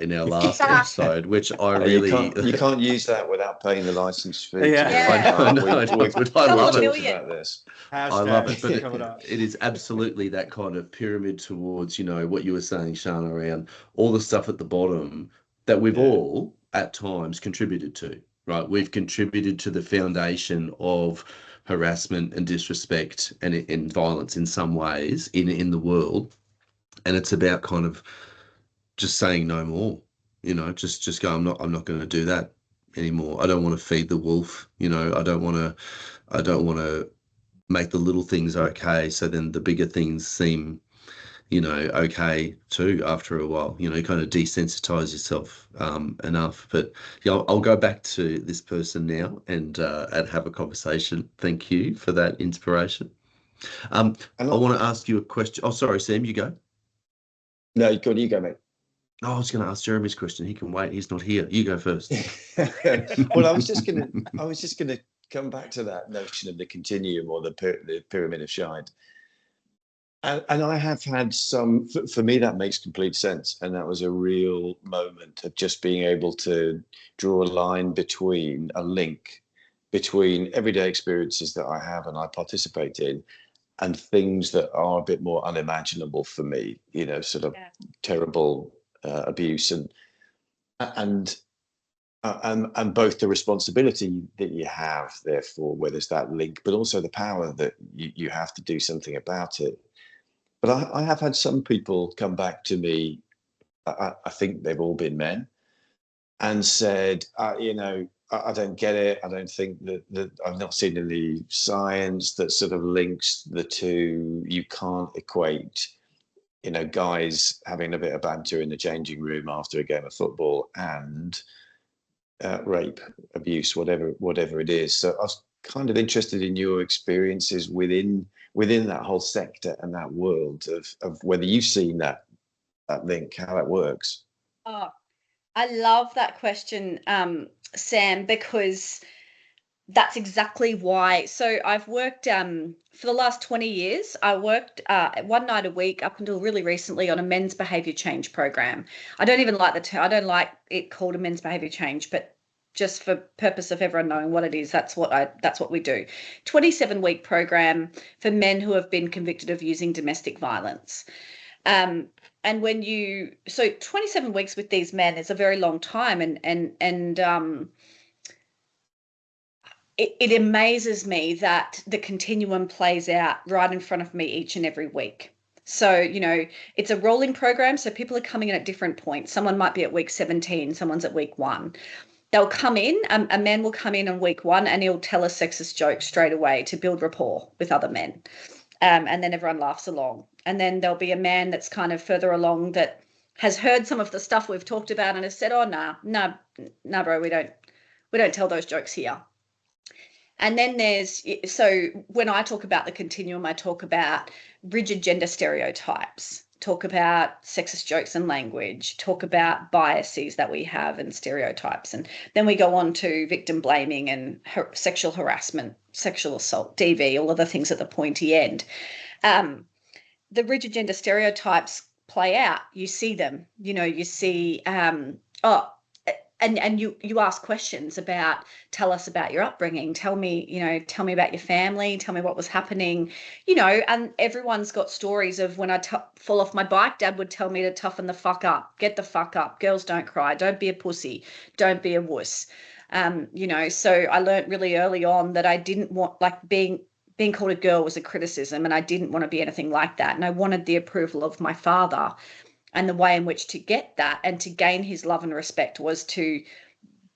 in our last episode, which I You really, can't use that without paying the license fee. Yeah. To Yeah. I know, We've but I Couple love of it. million. about this. I love it, but Hashtag coming up. it is absolutely that kind of pyramid towards, you know, what you were saying, Shaan, around all the stuff at the bottom that we've Yeah. all at times contributed to, right? We've contributed to the foundation of harassment and disrespect and violence in some ways in the world. And it's about kind of just saying no more, you know, just go, I'm not going to do that anymore. I don't want to feed the wolf, you know, I don't want to make the little things okay. So then the bigger things seem, you know, okay too after a while, you know, kind of desensitize yourself enough. But yeah, I'll go back to this person now and have a conversation. Thank you for that inspiration. And I want to ask you a question. Oh, sorry, Sam, you go. no, you go, mate. Oh, I was going to ask Jeremy's question. He can wait. He's not here. You go first. Well, I was just gonna come back to that notion of the continuum or the pyramid of shite. And I have had some, for me, that makes complete sense. And that was a real moment of just being able to draw a line between a link between everyday experiences that I have and I participate in and things that are a bit more unimaginable for me, you know, sort of terrible abuse and and both the responsibility that you have, therefore, where there's that link, but also the power that you have to do something about it. But I have had some people come back to me, I think they've all been men, and said, you know, I don't get it. I don't think that I've not seen any science that sort of links the two. You can't equate, you know, guys having a bit of banter in the changing room after a game of football and rape, abuse, whatever it is. So I was kind of interested in your experiences within that whole sector and that world of whether you've seen that link, how that works. Oh, I love that question, Sam, because that's exactly why. So I've worked for the last 20 years. I worked one night a week up until really recently on a men's behavior change program. I don't even like the term. I don't like it called a men's behavior change, but just for purpose of everyone knowing what it is, that's what we do. 27-week program for men who have been convicted of using domestic violence. And when so 27 weeks with these men is a very long time, and it amazes me that the continuum plays out right in front of me each and every week. So, you know, it's a rolling program. So people are coming in at different points. Someone might be at week 17, someone's at week 1. They'll come in, a man will come in on week 1 and he'll tell a sexist joke straight away to build rapport with other men. And then everyone laughs along. And then there'll be a man that's kind of further along that has heard some of the stuff we've talked about and has said, oh, nah, bro, we don't tell those jokes here. And then so when I talk about the continuum, I talk about rigid gender stereotypes. talk about sexist jokes and language, talk about biases that we have and stereotypes. And then we go on to victim blaming and sexual harassment, sexual assault, DV, all of the things at the pointy end. The rigid gender stereotypes play out. You see them, you see, and you ask questions about, tell us about your upbringing, tell me about your family, tell me what was happening, and everyone's got stories of when I fall off my bike, Dad would tell me to toughen the fuck up, get the fuck up, girls don't cry, don't be a pussy, don't be a wuss. So I learned really early on that I didn't want, like, being called a girl was a criticism, and I didn't want to be anything like that. And I wanted the approval of my father. And the way in which to get that and to gain his love and respect was to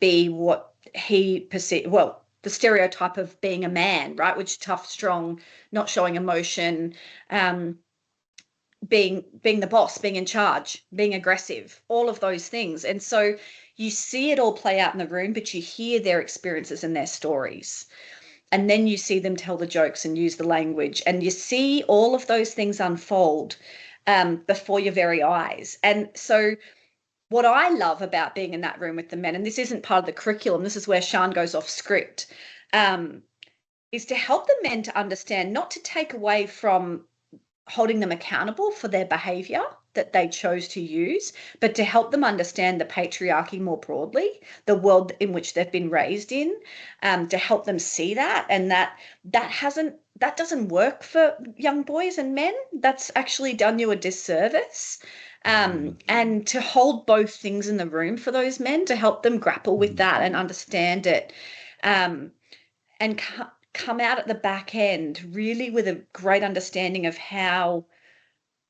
be what he perceived, well, the stereotype of being a man, right? Which is tough, strong, not showing emotion, being the boss, being in charge, being aggressive, all of those things. And so you see it all play out in the room, but you hear their experiences and their stories. And then you see them tell the jokes and use the language, and you see all of those things unfold before your very eyes. And so what I love about being in that room with the men, and this isn't part of the curriculum, this is where Shaan goes off script, is to help the men to understand, not to take away from holding them accountable for their behavior that they chose to use, but to help them understand the patriarchy more broadly, the world in which they've been raised in, to help them see that, and that doesn't work for young boys and men. That's actually done you a disservice. And to hold both things in the room for those men, to help them grapple with that and understand it, and come out at the back end really with a great understanding of how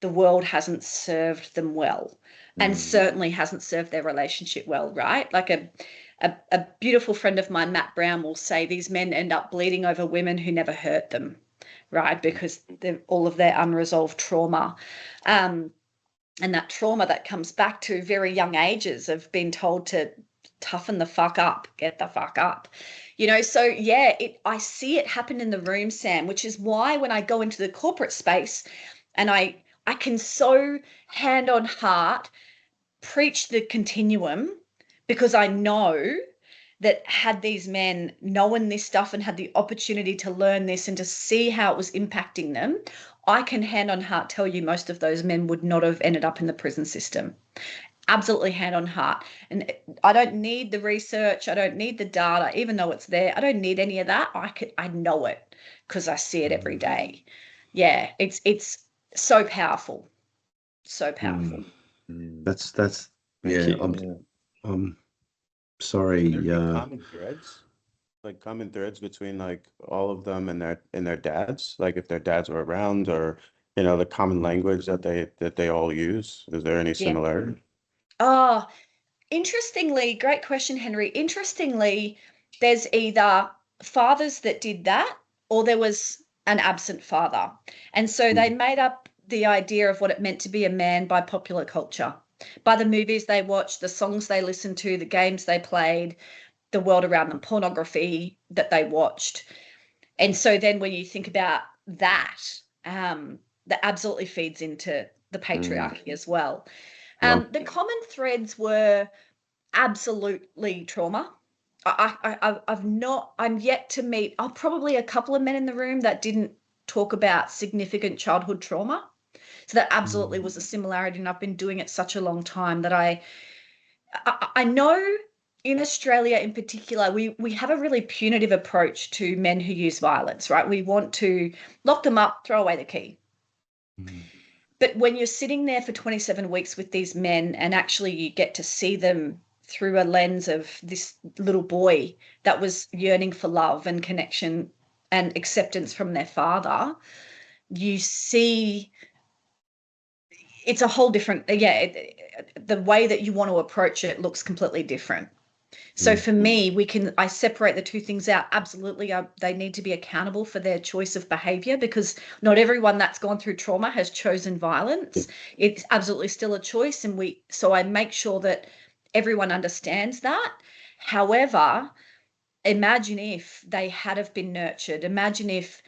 the world hasn't served them well, and certainly hasn't served their relationship well, right? Like a beautiful friend of mine, Matt Brown, will say these men end up bleeding over women who never hurt them, right? Because all of their unresolved trauma, and that trauma that comes back to very young ages of being told to toughen the fuck up, get the fuck up. So yeah, I see it happen in the room, Sam, which is why when I go into the corporate space and I can so hand on heart preach the continuum, because I know that had these men known this stuff and had the opportunity to learn this and to see how it was impacting them, I can hand on heart tell you most of those men would not have ended up in the prison system. Absolutely hand on heart. And I don't need the research. I don't need the data, even though it's there. I don't need any of that. I know it because I see it every day. Yeah, it's so powerful. So powerful. That's Thank yeah. you. I'm sorry. There be common threads between like all of them and their dads, like if their dads were around, or the common language that they all use. Is there any similarity? Oh, interestingly, great question, Henry. Interestingly, there's either fathers that did that or there was an absent father. And so they made up the idea of what it meant to be a man by popular culture, by the movies they watched, the songs they listened to, the games they played, the world around them, pornography that they watched. And so then when you think about that, that absolutely feeds into the patriarchy as well. The common threads were absolutely trauma. I'm yet to meet, probably a couple of men in the room that didn't talk about significant childhood trauma. So that absolutely was a similarity, and I've been doing it such a long time that I know in Australia in particular, we have a really punitive approach to men who use violence, right? We want to lock them up, throw away the key. But when you're sitting there for 27 weeks with these men and actually you get to see them through a lens of this little boy that was yearning for love and connection and acceptance from their father, you see it's a whole different, the way that you want to approach it looks completely different. So for me, I separate the two things out. Absolutely, they need to be accountable for their choice of behavior, because not everyone that's gone through trauma has chosen violence. It's absolutely still a choice, and so I make sure that everyone understands that. However, imagine if they had have been nurtured. Imagine if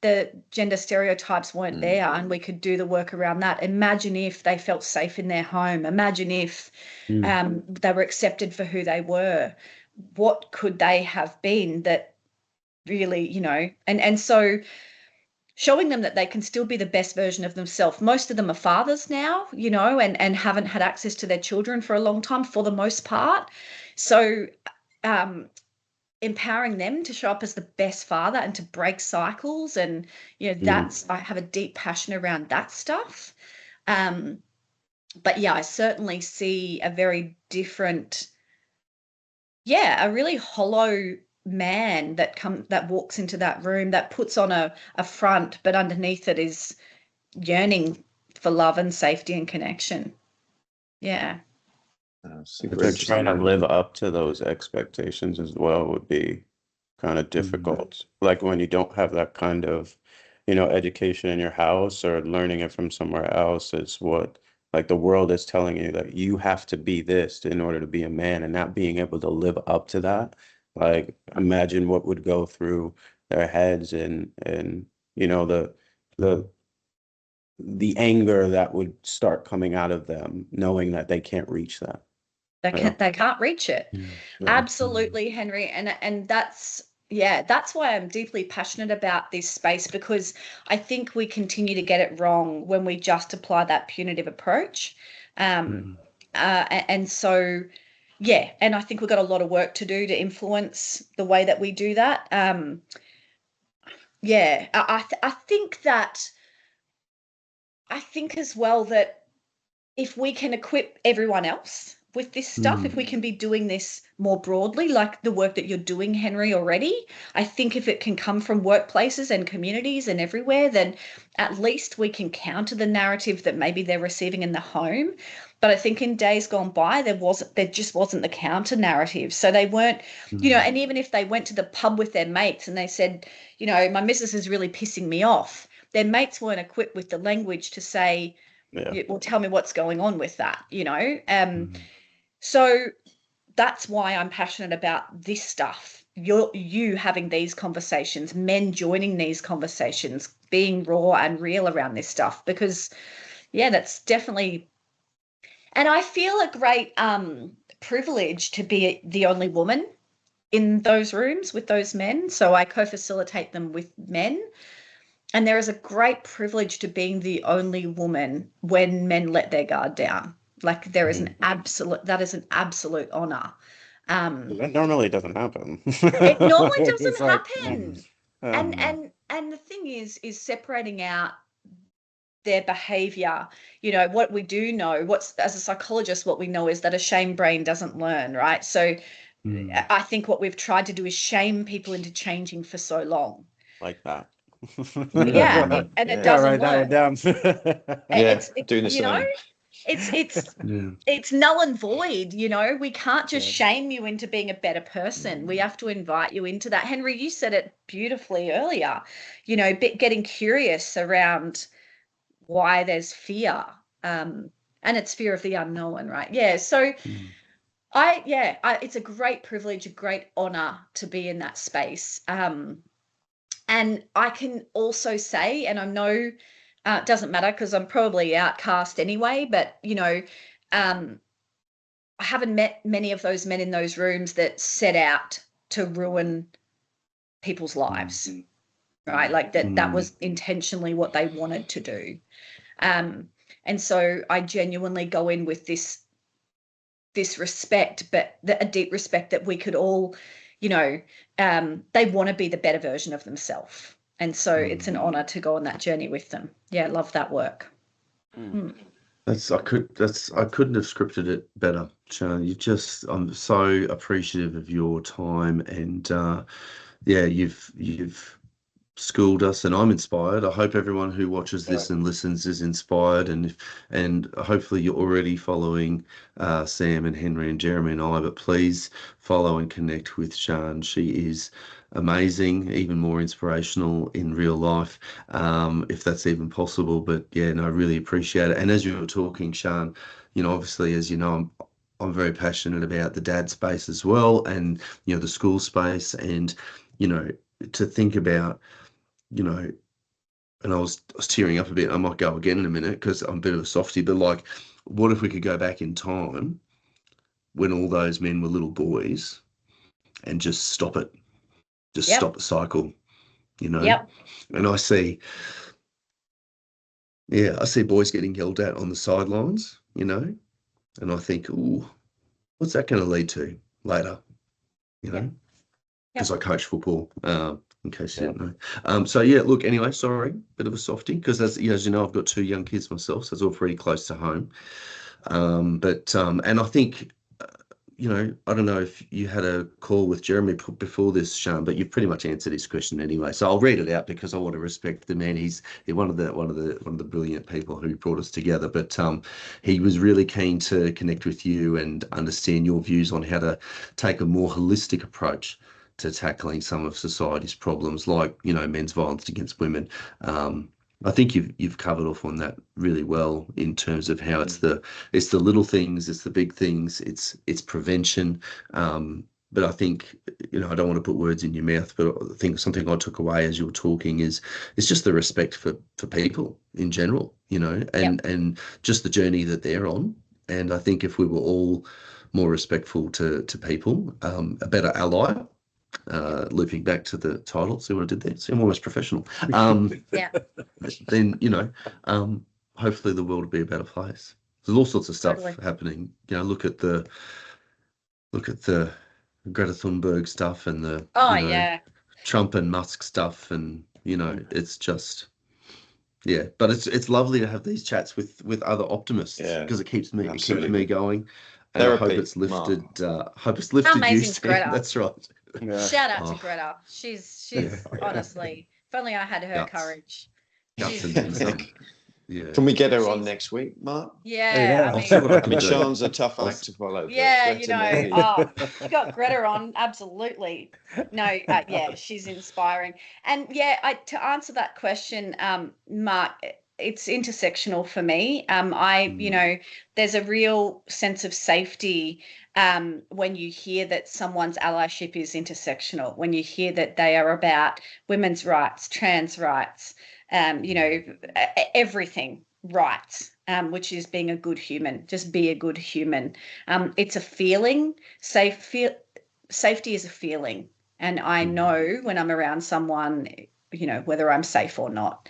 the gender stereotypes weren't there and we could do the work around that. Imagine if they felt safe in their home. Imagine if they were accepted for who they were. What could they have been that really, you know, and so showing them that they can still be the best version of themselves. Most of them are fathers now, you know, and haven't had access to their children for a long time for the most part. So empowering them to show up as the best father and to break cycles, and you know, that's I have a deep passion around that stuff. But yeah, I certainly see a very different, a really hollow man that walks into that room, that puts on a front, but underneath it is yearning for love and safety and connection. Yeah. Super But trying to interesting. live up to those expectations as well would be kind of difficult. Like when you don't have that kind of, you know, education in your house or learning it from somewhere else, it's what like the world is telling you that you have to be this in order to be a man, and not being able to live up to that. Like imagine what would go through their heads, and you know the anger that would start coming out of them knowing that they can't reach that. They can't reach it. Yeah. Absolutely, Henry. And that's why I'm deeply passionate about this space, because I think we continue to get it wrong when we just apply that punitive approach. And so, and I think we've got a lot of work to do to influence the way that we do that. I think as well that if we can equip everyone else with this stuff, if we can be doing this more broadly, like the work that you're doing, Henry, already, I think if it can come from workplaces and communities and everywhere, then at least we can counter the narrative that maybe they're receiving in the home. But I think in days gone by, there just wasn't the counter narrative. So they weren't, you know, and even if they went to the pub with their mates and they said, you know, my missus is really pissing me off, their mates weren't equipped with the language to say, well, tell me what's going on with that, you know? So that's why I'm passionate about this stuff. You having these conversations, men joining these conversations, being raw and real around this stuff, because that's definitely, and I feel a great privilege to be the only woman in those rooms with those men. So I co-facilitate them with men. And there is a great privilege to being the only woman when men let their guard down. Like there is that is an absolute honor. That normally doesn't happen. It normally doesn't It's like, happen. And the thing is separating out their behavior. You know, what we do know, as a psychologist, what we know is that a shame brain doesn't learn, right? So I think what we've tried to do is shame people into changing for so long. like that. And it doesn't write that learn. down. Doing the you know, same. it's null and void. You know, we can't just shame you into being a better person. We have to invite you into that. Henry, you said it beautifully earlier, you know, getting curious around why there's fear, and it's fear of the unknown, right? So it's a great privilege, a great honor to be in that space. And I can also say, and I know it doesn't matter because I'm probably outcast anyway, but, you know, I haven't met many of those men in those rooms that set out to ruin people's lives, right? Like that was intentionally what they wanted to do. And so I genuinely go in with this respect, but a deep respect that we could all, you know, they want to be the better version of themselves. And so it's an honor to go on that journey with them. Yeah, love that work. I couldn't have scripted it better, Shaan. I'm so appreciative of your time, and you've schooled us, and I'm inspired. I hope everyone who watches this and listens is inspired, and hopefully you're already following Sam and Henry and Jeremy and I, but please follow and connect with Shaan. She is amazing, even more inspirational in real life, if that's even possible. But I really appreciate it. And as you were talking, Shaan, you know, obviously, as you know, I'm very passionate about the dad space as well, and, you know, the school space, and, you know, to think about, you know, and I was tearing up a bit. I might go again in a minute because I'm a bit of a softie, but like, what if we could go back in time when all those men were little boys and just stop it, just Yep. stop the cycle, you know? Yep. And I see boys getting yelled at on the sidelines, you know, and I think, ooh, what's that going to lead to later, you know? Yep. Because I coach football, in case you Yeah. didn't know. So yeah, look, anyway, sorry, bit of a softie, because as you know, I've got 2 young kids myself, so it's all pretty close to home. And I think, you know, I don't know if you had a call with Jeremy before this, Shaan, but you've pretty much answered his question anyway. So I'll read it out because I want to respect the man. He's one of the brilliant people who brought us together. But he was really keen to connect with you and understand your views on how to take a more holistic approach to tackling some of society's problems, like, you know, men's violence against women. I think you've covered off on that really well in terms of how it's the little things, it's the big things, it's prevention. But I think, you know, I don't want to put words in your mouth, but I think something I took away as you were talking is it's just the respect for people in general, you know, and just the journey that they're on. And I think if we were all more respectful to people, a better ally, looping back to the title, see what I did there? See, I'm almost professional. Yeah. Then, you know, hopefully the world will be a better place. There's all sorts of stuff Totally. happening. You know, look at the Greta Thunberg stuff and the Oh, you know yeah. Trump and Musk stuff, and you know, it's just But it's lovely to have these chats with other optimists Yeah, because it keeps absolutely. me going. And I Therapy, hope it's lifted. Mark. Hope it's How lifted you, amazing's Sam. Greta? That's right. Yeah. Shout out to Oh, Greta. She's yeah. honestly, if only I had her Guts. courage. Guts and She's then some. Yeah. Can we get her on She's- next week, Mark? Yeah, I'll see what I I can mean, do. Shaan's a tough I'll act to follow. but yeah, you Greta, know, maybe. you got Greta on, absolutely. No, yeah, she's inspiring. And yeah, to answer that question, Mark, it's intersectional for me. You know, there's a real sense of safety when you hear that someone's allyship is intersectional, when you hear that they are about women's rights, trans rights, you know, everything rights, which is being a good human. Just be a good human. It's a feeling. Safety is a feeling, and I know when I'm around someone, you know, whether I'm safe or not.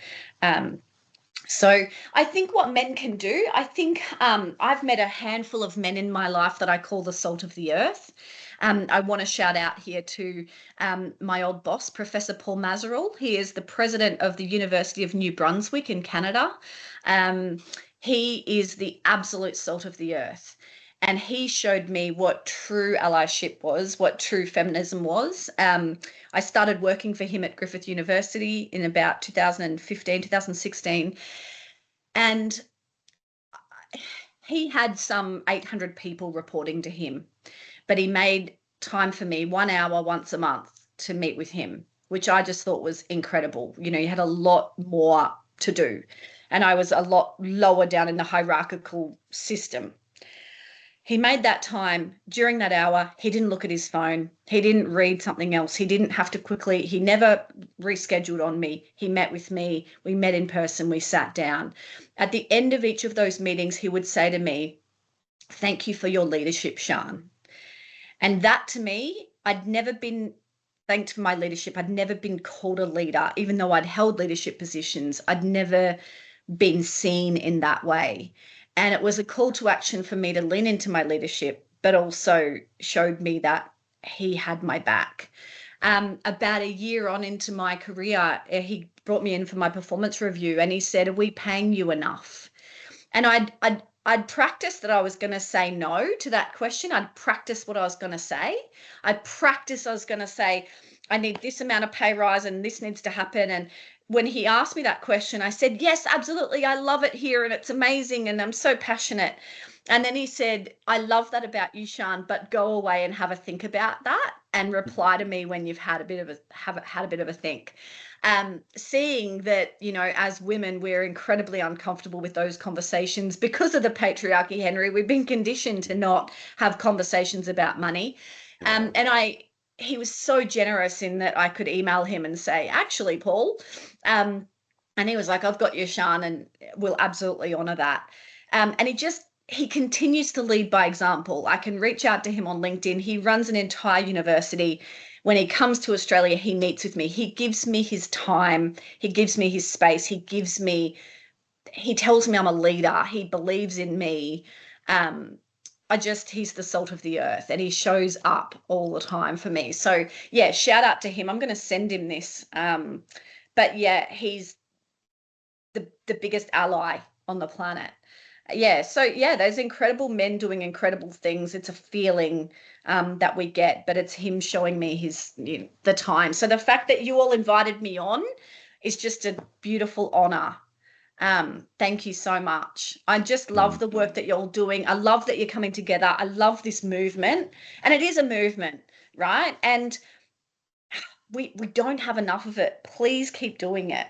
So I think what men can do, I think I've met a handful of men in my life that I call the salt of the earth. I want to shout out here to my old boss, Professor Paul Mazerall. He is the president of the University of New Brunswick in Canada. He is the absolute salt of the earth. And he showed me what true allyship was, what true feminism was. I started working for him at Griffith University in about 2015, 2016. And he had some 800 people reporting to him, but he made time for me 1 hour once a month to meet with him, which I just thought was incredible. You know, you had a lot more to do, and I was a lot lower down in the hierarchical system. He made that time. During that hour, he didn't look at his phone. He didn't read something else. He didn't have to quickly, he never rescheduled on me. He met with me. We met in person. We sat down. At the end of each of those meetings, he would say to me, "Thank you for your leadership, Shaan." And that to me, I'd never been thanked for my leadership. I'd never been called a leader, even though I'd held leadership positions. I'd never been seen in that way. And it was a call to action for me to lean into my leadership, but also showed me that he had my back. About a year on into my career, he brought me in for my performance review and he said, "Are we paying you enough?" And I'd practiced that I was going to say no to that question. I'd practiced what I was going to say. I was going to say, "I need this amount of pay rise and this needs to happen." And when he asked me that question, I said, "Yes, absolutely. I love it here and it's amazing and I'm so passionate." And then he said, "I love that about you, Shaan, but go away and have a think about that and reply to me when you've had a bit of a think." Seeing that, you know, as women, we're incredibly uncomfortable with those conversations because of the patriarchy, Henry. We've been conditioned to not have conversations about money. And he was so generous in that I could email him and say, "Actually, Paul, And he was like, I've got you, Shaan, and we'll absolutely honour that. And he continues to lead by example. I can reach out to him on LinkedIn. He runs an entire university. When he comes to Australia, he meets with me. He gives me his time. He gives me his space. He tells me I'm a leader. He believes in me. He's the salt of the earth, and he shows up all the time for me. So yeah, shout out to him. I'm going to send him this. But yeah, he's the biggest ally on the planet. Yeah. So yeah, those incredible men doing incredible things. It's a feeling that we get, but it's him showing me the time. So the fact that you all invited me on is just a beautiful honor. Thank you so much. I just love the work that you're doing. I love that you're coming together. I love this movement, and it is a movement, right? And we don't have enough of it. Please keep doing it.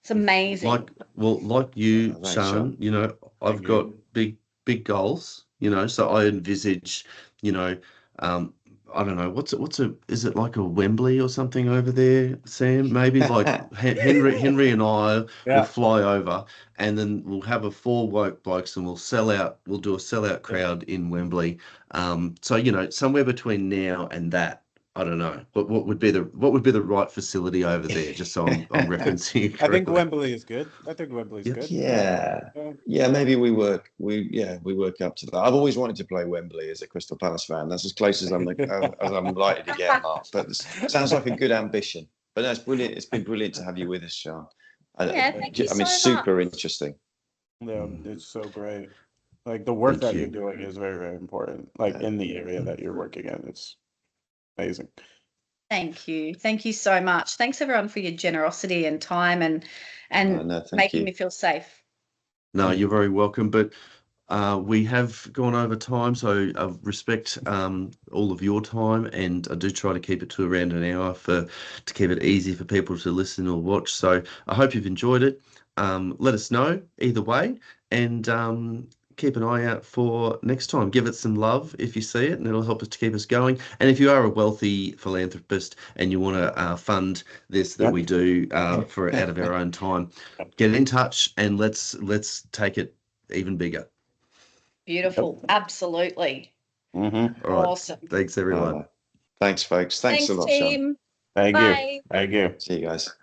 It's amazing. Like you, Thanks, Shaan, you know, I've got big goals, you know, so I envisage, you know, I don't know, is it like a Wembley or something over there, Sam? Maybe like Henry and I will fly over, and then we'll have a 4 Woke Blokes, and we'll do a sellout crowd in Wembley. So, you know, somewhere between now and that, I don't know. What would be the right facility over there? Just so I'm referencing it I think correctly. Wembley is good. I think Wembley's good. Yeah. Maybe we work up to that. I've always wanted to play Wembley as a Crystal Palace fan. That's as close as I'm likely to get, Mark. But it sounds like a good ambition. But no, it's brilliant. It's been brilliant to have you with us, Shaan. Thank you so super much. interesting. Yeah, it's so great. Like the work Thank that you. you're doing is very, very important. Like in the area that you're working in, it's amazing. Thank you. Thank you so much. Thanks everyone for your generosity and time and making me feel safe. No, you're very welcome. But we have gone over time, so I respect all of your time, and I do try to keep it to around an hour to keep it easy for people to listen or watch. So I hope you've enjoyed it. Let us know either way, and keep an eye out for next time. Give it some love if you see it, and it'll help us to keep us going. And if you are a wealthy philanthropist and you want to fund this that we do for out of our own time, get in touch and let's take it even bigger. Beautiful. Yep. Absolutely. All right. Awesome. Thanks, everyone. Thanks, folks. Thanks a lot, team. Shaan. Thank you. See you guys.